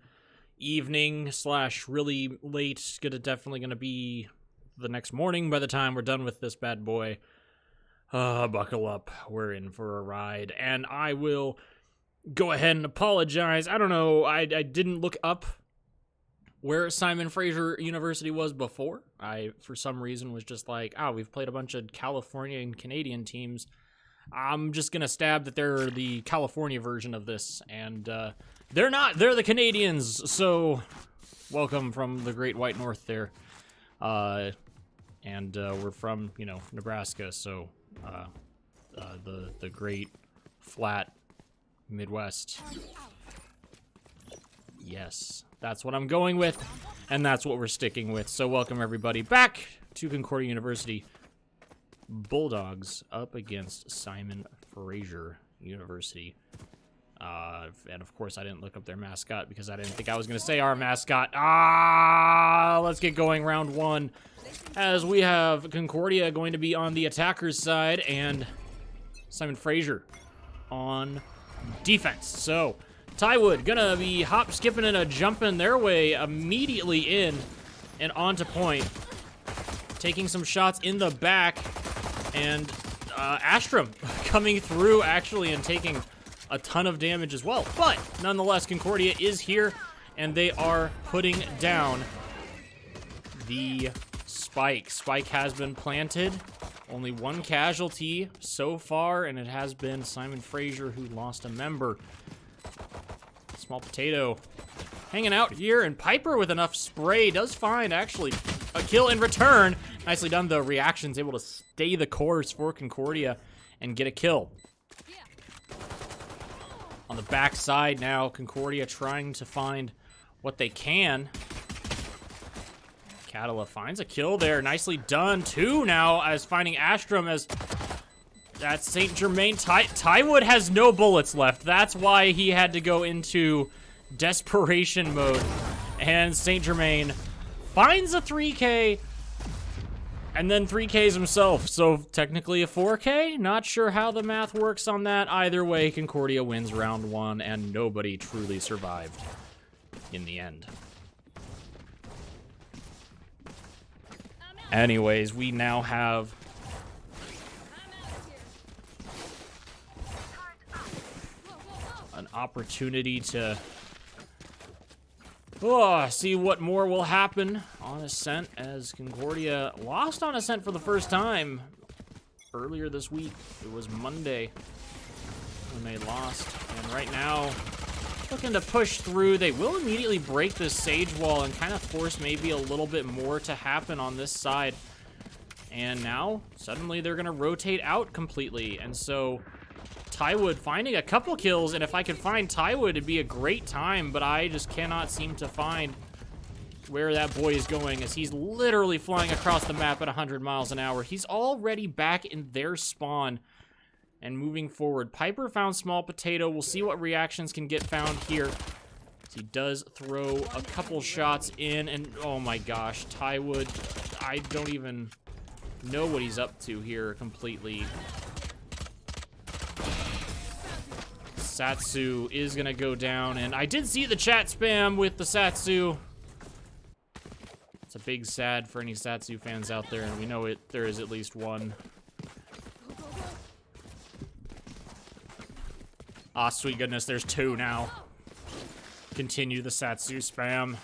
evening / really late. It's definitely going to be the next morning by the time we're done with this bad boy. Buckle up. We're in for a ride. And I will go ahead and apologize. I don't know. I didn't look up where Simon Fraser University was before. I, for some reason, was just like, we've played a bunch of California and Canadian teams. I'm just going to stab that they're the California version of this. And they're not. They're the Canadians. So welcome from the Great White North there. And we're from, Nebraska. So the Great Flat Midwest. Yes, that's what I'm going with, and that's what we're sticking with. So welcome, everybody, back to Concordia University. Bulldogs up against Simon Fraser University. And, of course, I didn't look up their mascot because I didn't think I was going to say our mascot. Let's get going round one, as we have Concordia going to be on the attacker's side and Simon Fraser on defense. So Tywood gonna be hop, skipping, and a jumping their way immediately in and onto point. Taking some shots in the back, and Astrum coming through actually and taking a ton of damage as well. But nonetheless, Concordia is here, and they are putting down the spike. Spike has been planted. Only one casualty so far, and it has been Simon Fraser, who lost a member. Small Potato hanging out here, and Piper with enough spray does find, actually, a kill in return. Nicely done, though. Reaction's able to stay the course for Concordia and get a kill. On the back side now, Concordia trying to find what they can. Catala finds a kill there. Nicely done. Two now as finding Astrum as that's St. Germain. Tywood has no bullets left. That's why he had to go into desperation mode. And St. Germain finds a 3K and then 3Ks himself. So technically a 4K. Not sure how the math works on that. Either way, Concordia wins round one, and nobody truly survived in the end. Anyways, we now have an opportunity to see what more will happen on Ascent, as Concordia lost on Ascent for the first time earlier this week. It was Monday when they lost, and right now looking to push through. They will immediately break this Sage wall and kind of force maybe a little bit more to happen on this side. And now, suddenly, they're going to rotate out completely. And so, Tywood finding a couple kills. And if I could find Tywood, it'd be a great time. But I just cannot seem to find where that boy is going, as he's literally flying across the map at 100 miles an hour. He's already back in their spawn and moving forward. Piper found Small Potato. We'll see what reactions can get found here. He does throw a couple shots in, and oh my gosh, Tywood, I don't even know what he's up to here completely. Satsu is gonna go down, and I did see the chat spam with the Satsu. It's a big sad for any Satsu fans out there, and we know it. There is at least one. Ah, sweet goodness, there's two now. Continue the Satsu spam.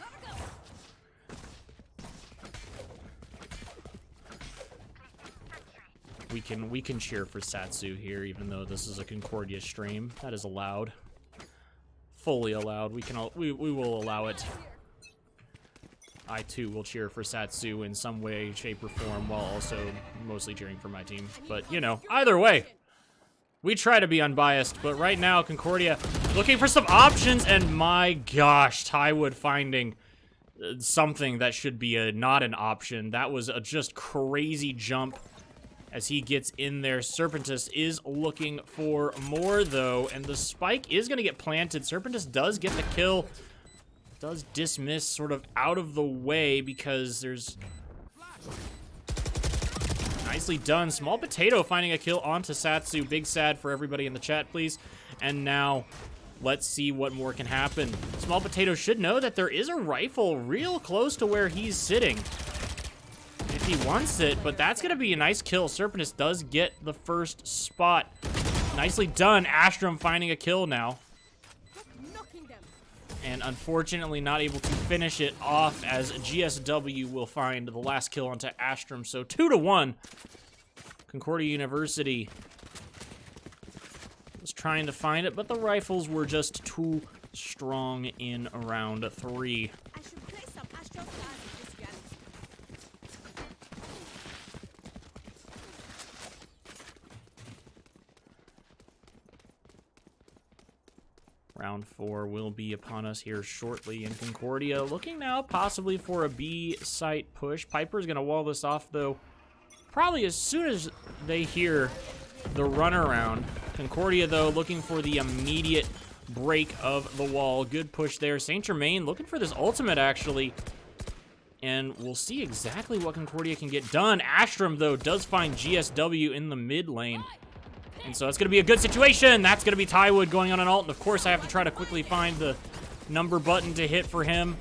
We can cheer for Satsu here, even though this is a Concordia stream. That is allowed. Fully allowed. We will allow it. I too will cheer for Satsu in some way, shape, or form, while also mostly cheering for my team. But you know, either way, we try to be unbiased. But right now, Concordia looking for some options, and my gosh, Tywood finding something that should be not an option. That was a just crazy jump. As he gets in there, Serpentis is looking for more, though, and the spike is going to get planted. Serpentis does get the kill, does dismiss sort of out of the way because there's... Nicely done. Small Potato finding a kill onto Satsu. Big sad for everybody in the chat, please. And now, let's see what more can happen. Small Potato should know that there is a rifle real close to where he's sitting, if he wants it, but that's gonna be a nice kill. Serpentis does get the first spot. Nicely done. Astrum finding a kill now. And unfortunately not able to finish it off, as GSW will find the last kill onto Astrum. So 2-1. Concordia University was trying to find it, but the rifles were just too strong in round 3. Round 4 will be upon us here shortly, in Concordia looking now possibly for a B site push. Piper's going to wall this off, though, probably as soon as they hear the runaround. Concordia, though, looking for the immediate break of the wall. Good push there. Saint Germain looking for this ultimate, actually. And we'll see exactly what Concordia can get done. Astrum, though, does find GSW in the mid lane. And so that's going to be a good situation. That's going to be Tywood going on an ult. And, of course, I have to try to quickly find the number button to hit for him.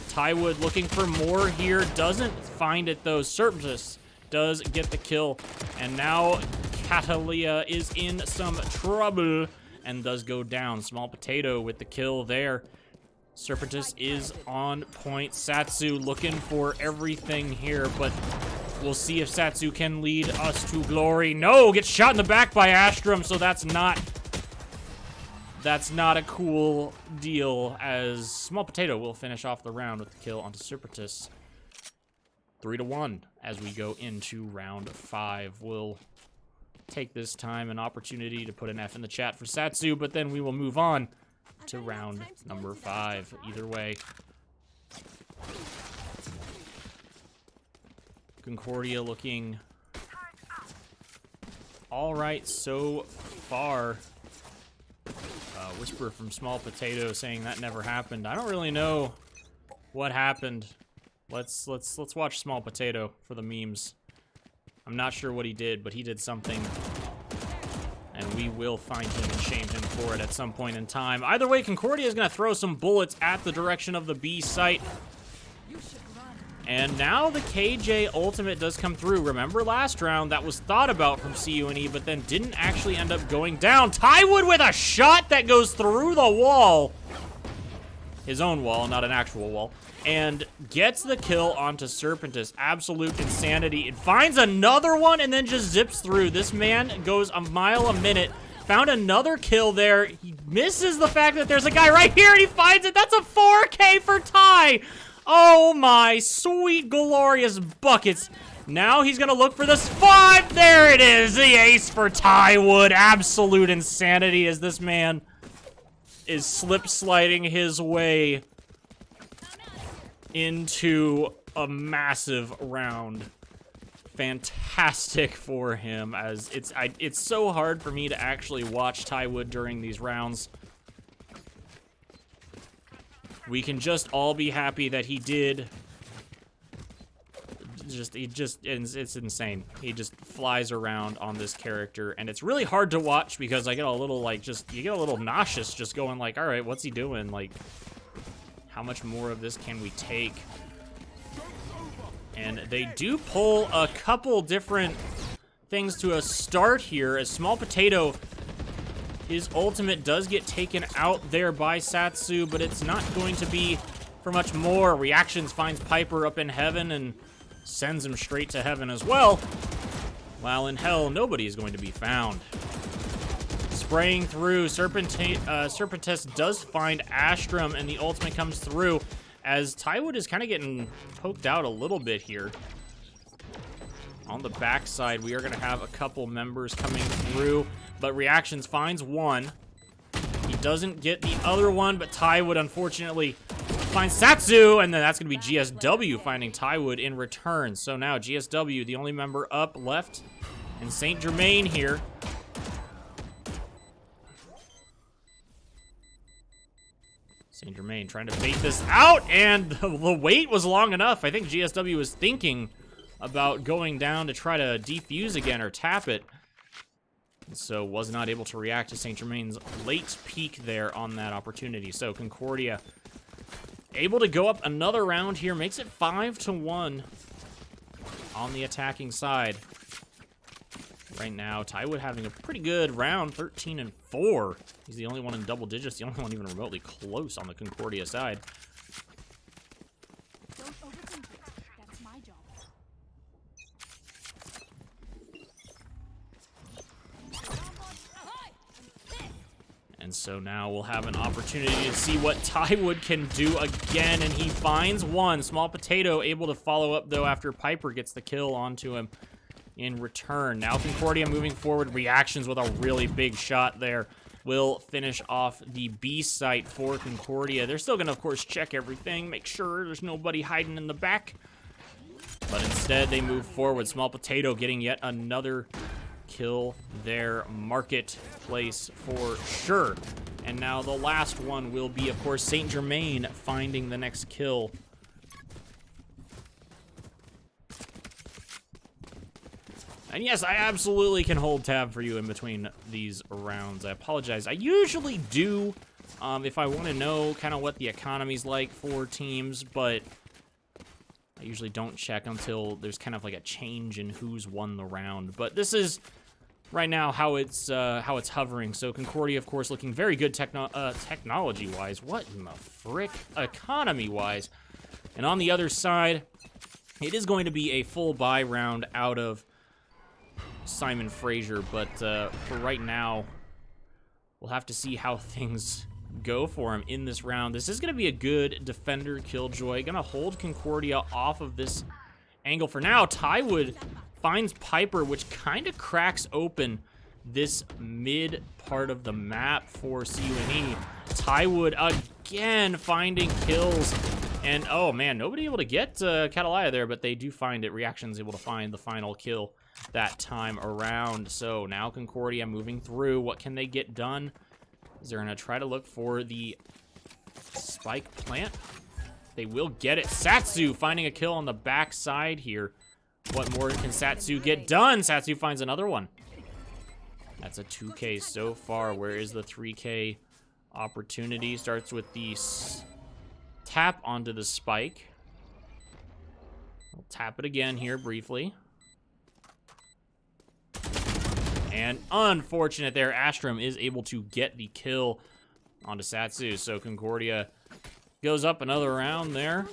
Tywood looking for more here. Doesn't find it, though. Serpentis does get the kill. And now Catalia is in some trouble and does go down. Small Potato with the kill there. Serpentis is on point. Satsu looking for everything here, but we'll see if Satsu can lead us to glory. No, gets shot in the back by Astrum, so that's not a cool deal, as Small Potato will finish off the round with the kill onto Serpentis. 3-1 as we go into round 5. We'll take this time an opportunity to put an F in the chat for Satsu, but then we will move on to round number 5. Either way, Concordia looking all right so far. Whisper from Small Potato saying that never happened. I don't really know what happened. Let's watch Small Potato for the memes. I'm not sure what he did, but he did something, and we will find him and shame him for it at some point in time. Either way, Concordia is going to throw some bullets at the direction of the B site. And now the KJ ultimate does come through. Remember last round, that was thought about from CUNE, but then didn't actually end up going down. Tywood with a shot that goes through the wall. His own wall, not an actual wall. And gets the kill onto Serpentis. Absolute insanity. It finds another one and then just zips through. This man goes a mile a minute. Found another kill there. He misses the fact that there's a guy right here and he finds it. That's a 4K for Ty. Oh my sweet glorious buckets. Now he's gonna look for the spot. There it is, the ace for Ty Wood. Absolute insanity as this man is slip sliding his way into a massive round. Fantastic for him, as it's so hard for me to actually watch Ty Wood during these rounds. We can just all be happy that he did. It's insane. He just flies around on this character, and it's really hard to watch because I get a little like you get a little nauseous just going like, all right, what's he doing? Like, how much more of this can we take? And they do pull a couple different things to a start here as Small Potato, his ultimate does get taken out there by Satsu, but it's not going to be for much more. Reactions finds Piper up in heaven and sends him straight to heaven as well. While in hell, nobody is going to be found. Spraying through, Serpentis does find Astrum, and the ultimate comes through as Ty Wood is kind of getting poked out a little bit here. On the backside, we are going to have a couple members coming through, but Reactions finds one. He doesn't get the other one, but Ty Wood unfortunately finds Satsu, and then that's going to be GSW finding Ty Wood in return. So now GSW, the only member up left, and Saint Germain here. Saint Germain trying to bait this out, and the wait was long enough. I think GSW was thinking about going down to try to defuse again or tap it. And so was not able to react to Saint Germain's late peek there on that opportunity. So Concordia able to go up another round here, makes it 5-1 on the attacking side. Right now, Ty Wood having a pretty good round, 13-4. He's the only one in double digits, the only one even remotely close on the Concordia side. Don't overthink it. That's my job. And so now we'll have an opportunity to see what Ty Wood can do again, and he finds one. Small Potato able to follow up, though, after Piper gets the kill onto him in return. Now Concordia moving forward, Reactions with a really big shot there will finish off the B site for Concordia. They're still gonna, of course, check everything, make sure there's nobody hiding in the back. But instead, they move forward. Small Potato getting yet another kill there. Marketplace for sure. And now the last one will be, of course, Saint Germain finding the next kill. And yes, I absolutely can hold tab for you in between these rounds. I apologize. I usually do if I want to know kind of what the economy's like for teams, but I usually don't check until there's kind of like a change in who's won the round. But this is right now how it's hovering. So Concordia, of course, looking very good technology-wise. What in the frick? Economy-wise. And on the other side, it is going to be a full buy round out of Simon Fraser, but for right now, we'll have to see how things go for him in this round. This is going to be a good defender killjoy. Going to hold Concordia off of this angle for now. Ty Wood finds Piper, which kind of cracks open this mid part of the map for CUNE. Ty Wood again finding kills. And oh man, nobody able to get Catalaya there, but they do find it. Reactions able to find the final kill that time around. So now Concordia moving through. What can they get done? Is they're gonna try to look for the spike plant. They will get it. Satsu finding a kill on the back side here. What more can Satsu get done? Satsu finds another one. That's a 2K so far. Where is the 3K opportunity? Starts with the tap onto the spike. We'll tap it again here briefly. And unfortunate there, Astrum is able to get the kill onto Satsu. So Concordia goes up another round there.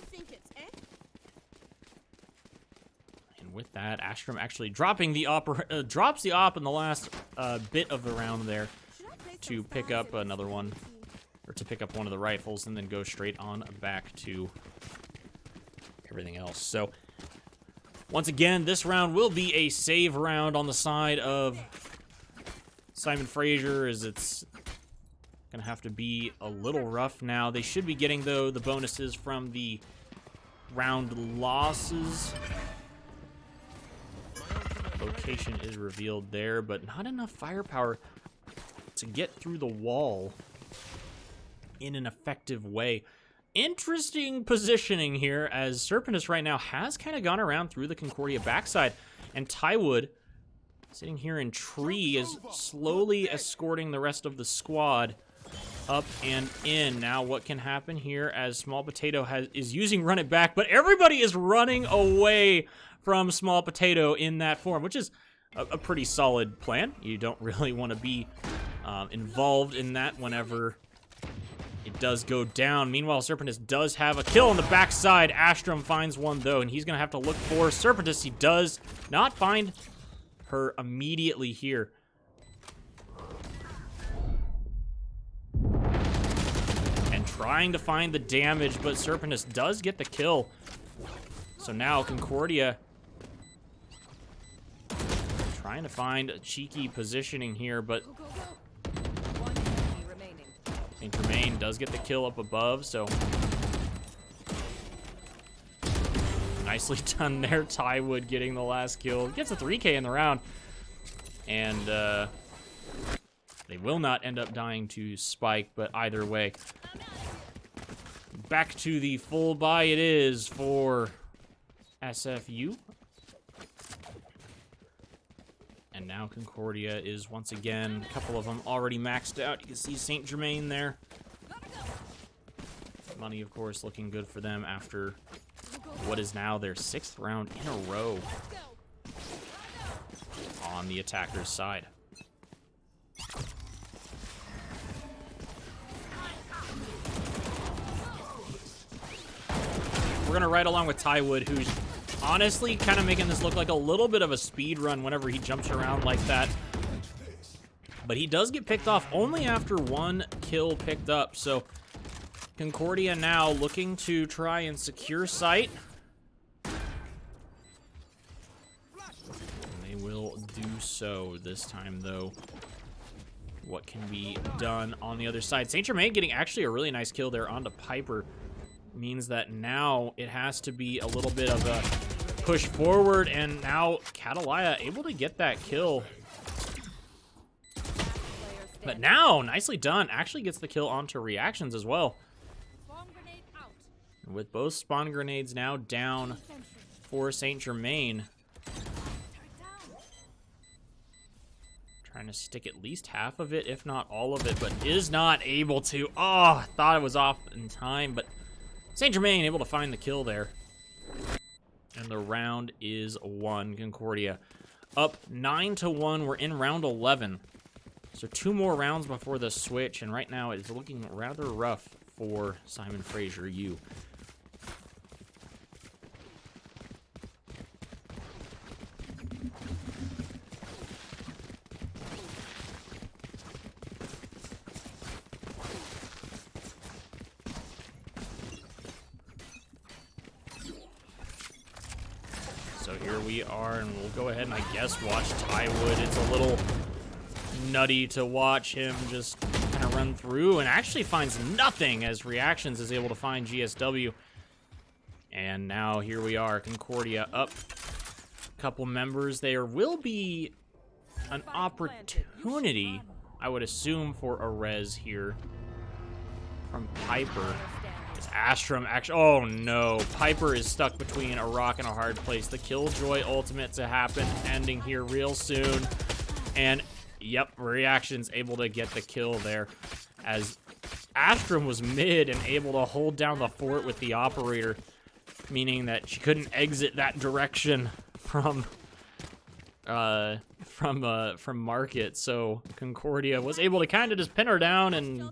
And with that, Astrum actually dropping the op, drops the op in the last bit of the round there. to pick up another one, or to pick up one of the rifles, and then go straight on back to everything else. So, once again, this round will be a save round on the side of Simon Fraser, as it's gonna have to be a little rough now. They should be getting, though, the bonuses from the round losses. Location is revealed there, but not enough firepower to get through the wall in an effective way. Interesting positioning here, as Serpentis right now has kind of gone around through the Concordia backside, and Tywood, sitting here in tree, is slowly escorting the rest of the squad up and in. Now what can happen here, as Small Potato is using Run It Back, but everybody is running away from Small Potato in that form, which is a pretty solid plan. You don't really want to be involved in that whenever it does go down. Meanwhile, Serpentis does have a kill on the backside. Astrum finds one, though, and he's going to have to look for Serpentis. He does not find her immediately here. And trying to find the damage, but Serpentis does get the kill. So now Concordia trying to find a cheeky positioning here, but One enemy remaining. Saint Germain does get the kill up above, so nicely done there. Tywood getting the last kill. Gets a 3K in the round, and they will not end up dying to Spike, but either way, back to the full buy it is for SFU. And now Concordia is once again, a couple of them already maxed out. You can see Saint Germain there. Money, of course, looking good for them after what is now their 6th round in a row on the attacker's side. We're going to ride along with Tywood, who's honestly kind of making this look like a little bit of a speed run whenever he jumps around like that. But he does get picked off only after 1 kill picked up. So Concordia now looking to try and secure site. And they will do so this time, though. What can be done on the other side? Saint Germain getting actually a really nice kill there onto Piper means that now it has to be a little bit of a push forward, and now Catalaya able to get that kill. But now, nicely done, actually gets the kill onto reactions as well. With both spawn grenades now down for Saint Germain. Trying to stick at least half of it, if not all of it, but is not able to. Oh, thought it was off in time, but Saint Germain able to find the kill there. And the round is won. Concordia up 9-1. We're in round 11. So 2 more rounds before the switch, and right now it's looking rather rough for Simon Fraser U. So here we are, and we'll go ahead and I guess watch Tywood. It's a little nutty to watch him just kind of run through, and actually finds nothing as Reactions is able to find GSW. And now here we are, Concordia up a couple members. There will be an opportunity, I would assume, for a res here from Piper. Astrum actually, oh no, Piper is stuck between a rock and a hard place. The Killjoy ultimate to happen, ending here real soon. And yep, Reactions able to get the kill there, as Astrum was mid and able to hold down the fort with the operator, meaning that she couldn't exit that direction from Market. So Concordia was able to kind of just pin her down and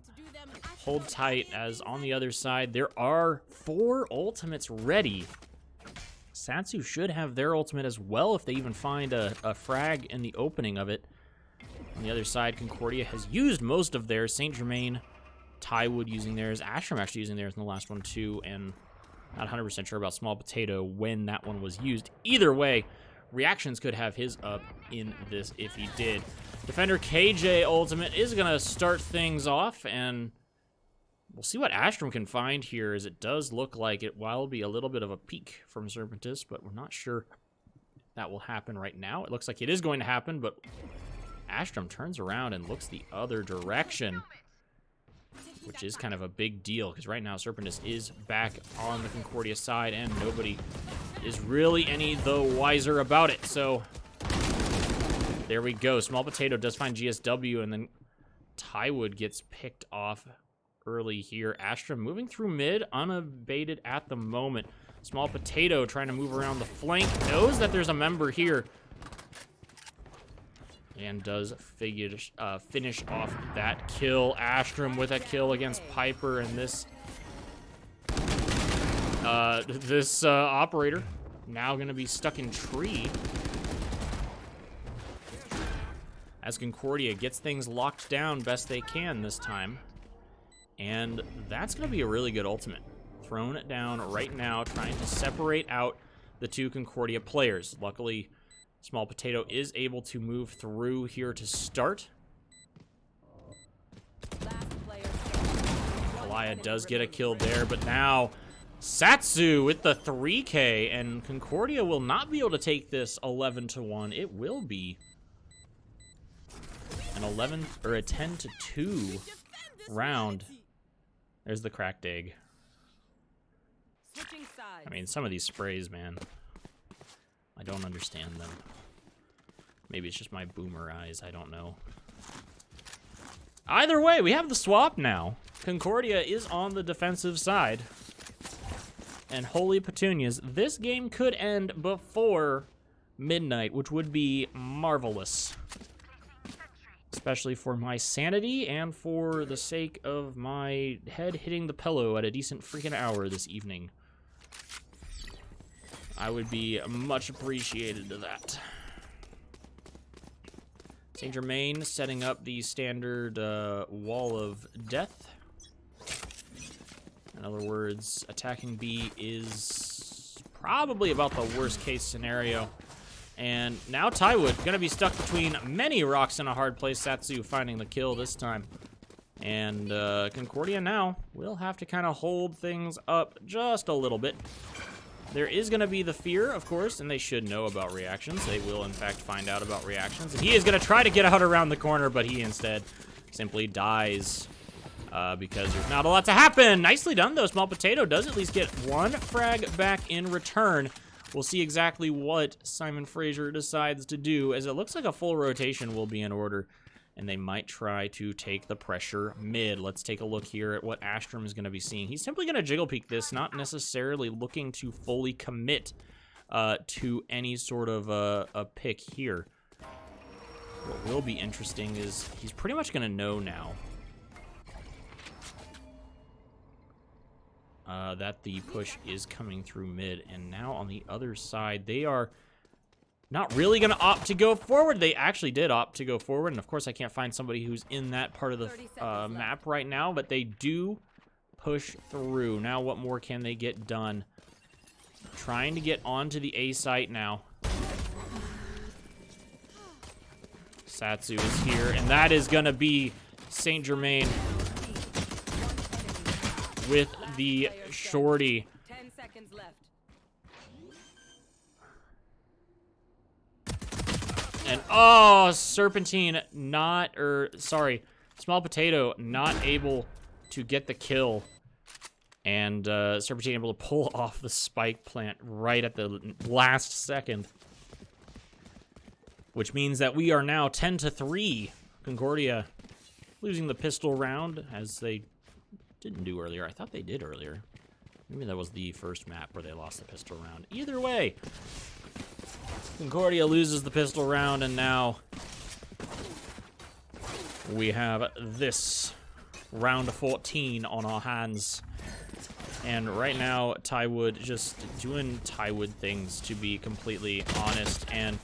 hold tight, as on the other side there are 4 ultimates ready. Satsu should have their ultimate as well if they even find a frag in the opening of it. On the other side, Concordia has used most of theirs. St. Germain, Tywood using theirs. Ashram actually using theirs in the last one too, and not 100% sure about Small Potato when that one was used. Either way, Reactions could have his up in this if he did. Defender KJ Ultimate is going to start things off, and we'll see what Astrom can find here, as it does look like it will be a little bit of a peek from Serpentis, but we're not sure that will happen right now. It looks like it is going to happen, but Astrom turns around and looks the other direction, which is kind of a big deal, because right now Serpentis is back on the Concordia side, and nobody is really any the wiser about it. So there we go. Small Potato does find GSW, and then Tywood gets picked off early here. Astrom moving through mid, unabated at the moment. Small Potato trying to move around the flank, knows that there's a member here, and does finish off that kill. Astrom with a kill against Piper, and this operator now going to be stuck in tree as Concordia gets things locked down best they can this time. And that's going to be a really good ultimate. Thrown it down right now, trying to separate out the two Concordia players. Luckily, Small Potato is able to move through here to start. Kalaya does get a kill there, but now Satsu with the 3K, and Concordia will not be able to take this 11-1. It will be an 11 or a 10-2 round. There's the cracked egg. I mean, some of these sprays, man, I don't understand them. Maybe it's just my boomer eyes, I don't know. Either way, we have the swap now. Concordia is on the defensive side. And holy petunias, this game could end before midnight, which would be marvelous. Especially for my sanity and for the sake of my head hitting the pillow at a decent freaking hour this evening. I would be much appreciated to that. St. Germain setting up the standard wall of death. In other words, attacking B is probably about the worst case scenario. And now Tywood gonna be stuck between many rocks in a hard place. Satsu finding the kill this time. And Concordia now will have to kind of hold things up just a little bit. There is going to be the fear, of course, and they should know about reactions. They will, in fact, find out about reactions. And he is going to try to get out around the corner, but he instead simply dies because there's not a lot to happen. Nicely done, though. Small Potato does at least get one frag back in return. We'll see exactly what Simon Fraser decides to do, as it looks like a full rotation will be in order, and they might try to take the pressure mid. Let's take a look here at what Astrom is going to be seeing. He's simply going to jiggle peek this, not necessarily looking to fully commit to any sort of a pick here. What will be interesting is he's pretty much going to know now that the push is coming through mid. And now on the other side, they are not really going to opt to go forward. They actually did opt to go forward, and of course I can't find somebody who's in that part of the map right now, but they do push through. Now what more can they get done? Trying to get onto the A site now. Satsu is here, and that is going to be St. Germain with the shorty. 10 seconds left. And oh, Serpentine Small Potato not able to get the kill. And Serpentine able to pull off the spike plant right at the last second. Which means that we are now 10-3. Concordia losing the pistol round, as they didn't do earlier. I thought they did earlier. Maybe that was the first map where they lost the pistol round. Either way, Concordia loses the pistol round, and now we have this round of 14 on our hands. And right now, Tywood just doing Tywood things, to be completely honest, and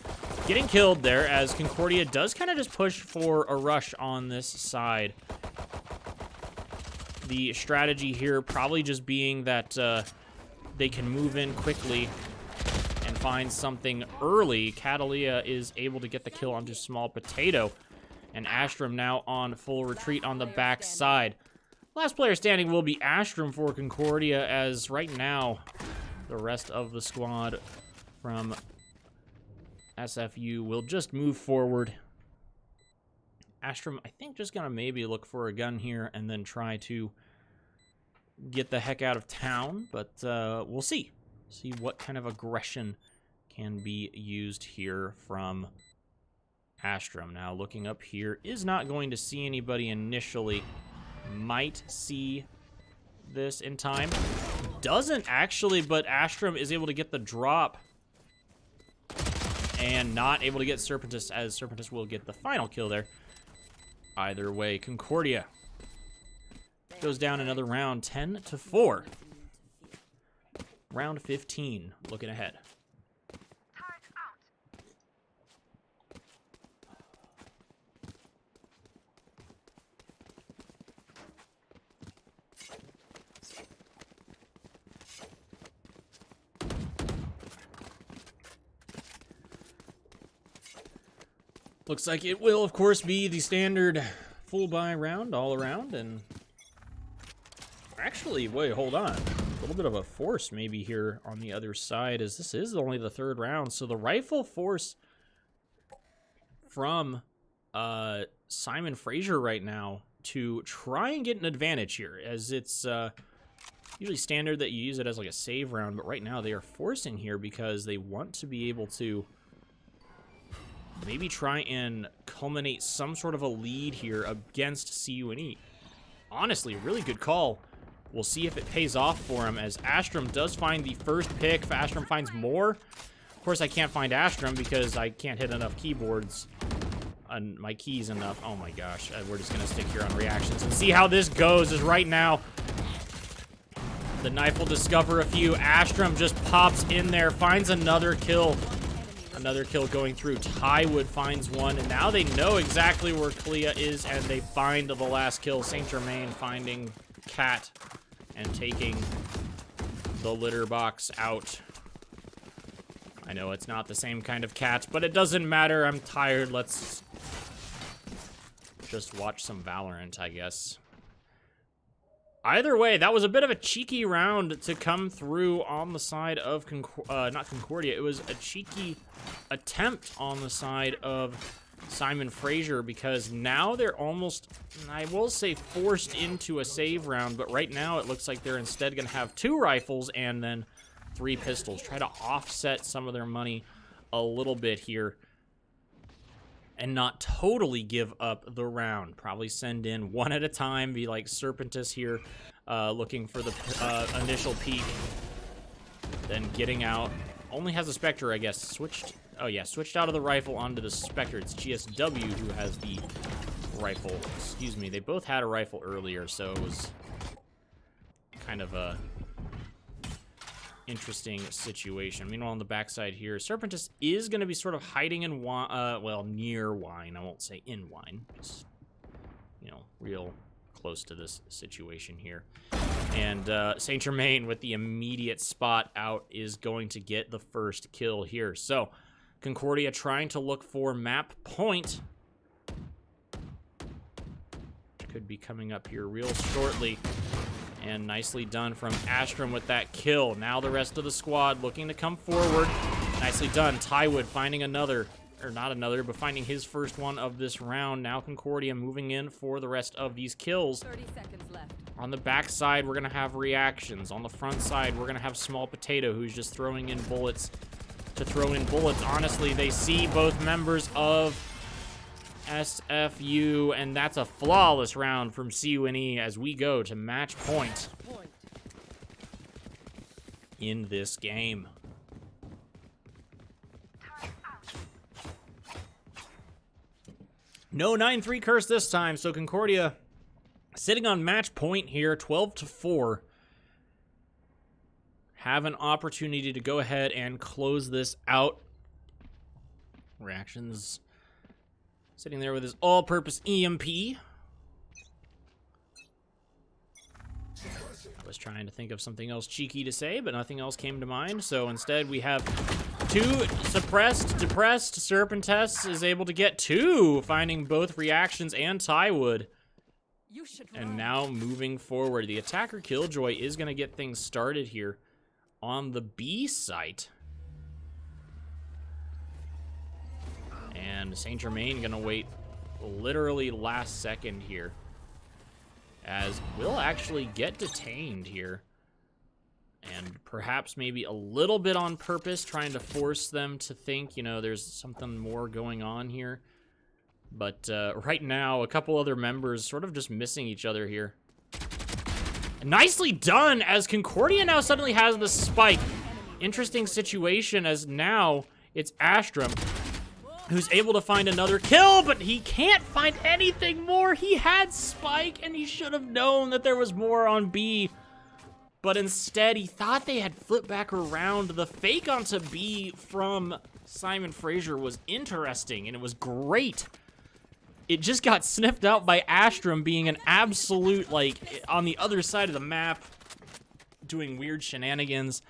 getting killed there as Concordia does kind of just push for a rush on this side. The strategy here probably just being that they can move in quickly and find something early. Catalia is able to get the kill onto Small Potato, and Astrum now on full retreat on the back side. Last player standing will be Astrum for Concordia, as right now the rest of the squad from SFU will just move forward. Astrum, I think, just gonna maybe look for a gun here and then try to get the heck out of town, but we'll see. See what kind of aggression can be used here from Astrum. Now looking up here, is not going to see anybody initially. Might see this in time. Doesn't actually, but Astrum is able to get the drop and not able to get Serpentis, as Serpentis will get the final kill there. Either way, Concordia goes down another round, 10-4. Round 15, looking ahead. Looks like it will, of course, be the standard full buy round all around, and actually, wait, hold on. A little bit of a force maybe here on the other side, as this is only the third round. So the rifle force from Simon Fraser right now to try and get an advantage here, as it's usually standard that you use it as like a save round, but right now they are forcing here because they want to be able to maybe try and culminate some sort of a lead here against CUNE. Honestly, really good call. We'll see if it pays off for him, as Astrum does find the first pick. If Astrum finds more, of course I can't find Astrum because I can't hit enough keyboards on my keys enough. Oh my gosh, we're just gonna stick here on reactions and see how this goes. As right now the knife will discover a few. Astrum just pops in there, finds another kill. Another kill going through. Tywood finds one, and now they know exactly where Clea is, and they find the last kill. Saint Germain finding Cat and taking the litter box out. I know it's not the same kind of cat, but it doesn't matter. I'm tired. Let's just watch some Valorant, I guess. Either way, that was a bit of a cheeky round to come through on the side of not Concordia. It was a cheeky attempt on the side of Simon Fraser, because now they're almost, I will say, forced into a save round, but right now it looks like they're instead going to have 2 rifles and then 3 pistols. Try to offset some of their money a little bit here and not totally give up the round. Probably send in one at a time, be like Serpentis here, looking for the initial peek, then getting out. Only has a Spectre, I guess. Switched out of the rifle onto the Spectre. It's GSW who has the rifle. Excuse me, they both had a rifle earlier, so it was kind of a interesting situation. Meanwhile, on the backside here, Serpentis is going to be sort of hiding in well, near wine. I won't say in wine. Just, you know, real close to this situation here. And Saint Germain with the immediate spot out is going to get the first kill here. So Concordia trying to look for map point. Could be coming up here real shortly. And nicely done from Astrum with that kill. Now the rest of the squad looking to come forward. Nicely done. Tywood finding another, or not another, but finding his first one of this round. Now Concordia moving in for the rest of these kills. 30 seconds left. On the back side, we're going to have reactions. On the front side, we're going to have Small Potato, who's just throwing in bullets to throw in bullets. Honestly, they see both members of SFU, and that's a flawless round from CUNE as we go to match point in this game. No 9-3 curse this time, so Concordia sitting on match point here, 12-4. have an opportunity to go ahead and close this out. Reactions sitting there with his all-purpose EMP. I was trying to think of something else cheeky to say, but nothing else came to mind. So instead, we have 2 suppressed, depressed. Serpentess is able to get 2, finding both reactions and Tywood. You should And run. now moving forward, the attacker Killjoy is going to get things started here on the B site. And Saint Germain going to wait literally last second here, as we'll actually get detained here. And perhaps maybe a little bit on purpose, trying to force them to think, you know, there's something more going on here. But right now, a couple other members sort of just missing each other here. Nicely done, as Concordia now suddenly has the spike. Interesting situation, as now it's Astrum who's able to find another kill, but he can't find anything more. He had spike, and he should have known that there was more on B. But instead, he thought they had flipped back around. The fake onto B from Simon Fraser was interesting, and it was great. It just got sniffed out by Astrum being an absolute, like, on the other side of the map, doing weird shenanigans.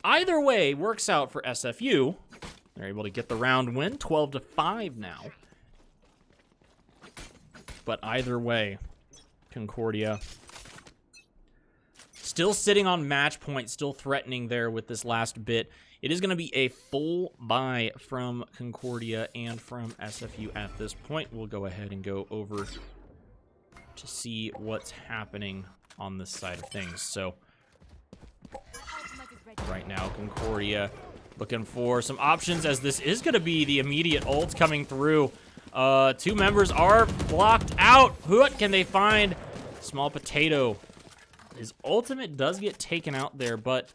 Either way, works out for SFU. They're able to get the round win, 12-5 now. But either way, Concordia still sitting on match point, still threatening there with this last bit. It is going to be a full buy from Concordia and from SFU at this point. We'll go ahead and go over to see what's happening on this side of things. So right now, Concordia looking for some options, as this is going to be the immediate ult coming through. 2 members are blocked out. What can they find? Small Potato. His ultimate does get taken out there, but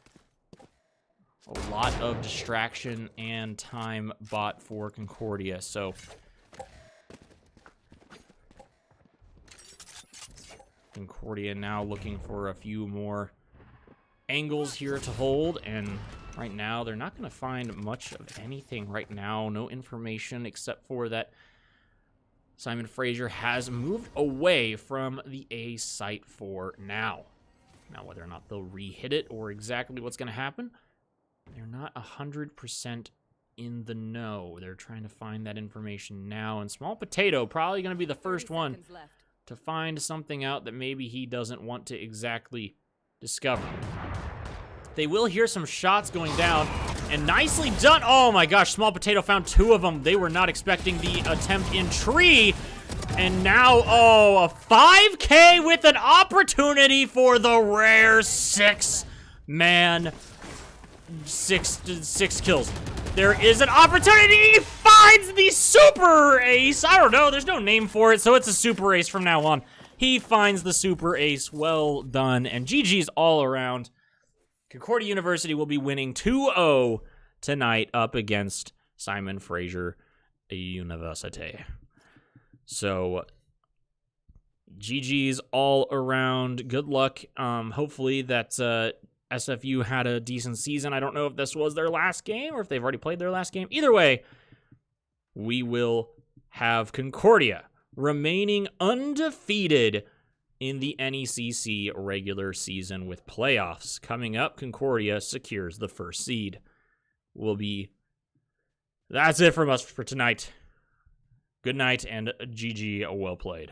a lot of distraction and time bought for Concordia. So Concordia now looking for a few more angles here to hold, and right now they're not going to find much of anything right now. No information except for that Simon Fraser has moved away from the A site for now. Now, whether or not they'll re-hit it or exactly what's going to happen, they're not 100% in the know. They're trying to find that information now, and Small Potato probably going to be the first one to find something out that maybe he doesn't want to exactly discover. They will hear some shots going down, and nicely done. Oh my gosh, Small Potato found 2 of them. They were not expecting the attempt in tree. And now, oh, a 5K with an opportunity for the rare 6-man, 6 kills. There is an opportunity. He finds the super ace. I don't know. There's no name for it, so it's a super ace from now on. He finds the super ace. Well done. And GG's all around. Concordia University will be winning 2-0 tonight up against Simon Fraser University. So, GG's all around. Good luck. Hopefully that SFU had a decent season. I don't know if this was their last game or if they've already played their last game. Either way, we will have Concordia remaining undefeated in the NECC regular season with playoffs coming up. Concordia secures the first seed. That's it from us for tonight. Good night and GG, well played.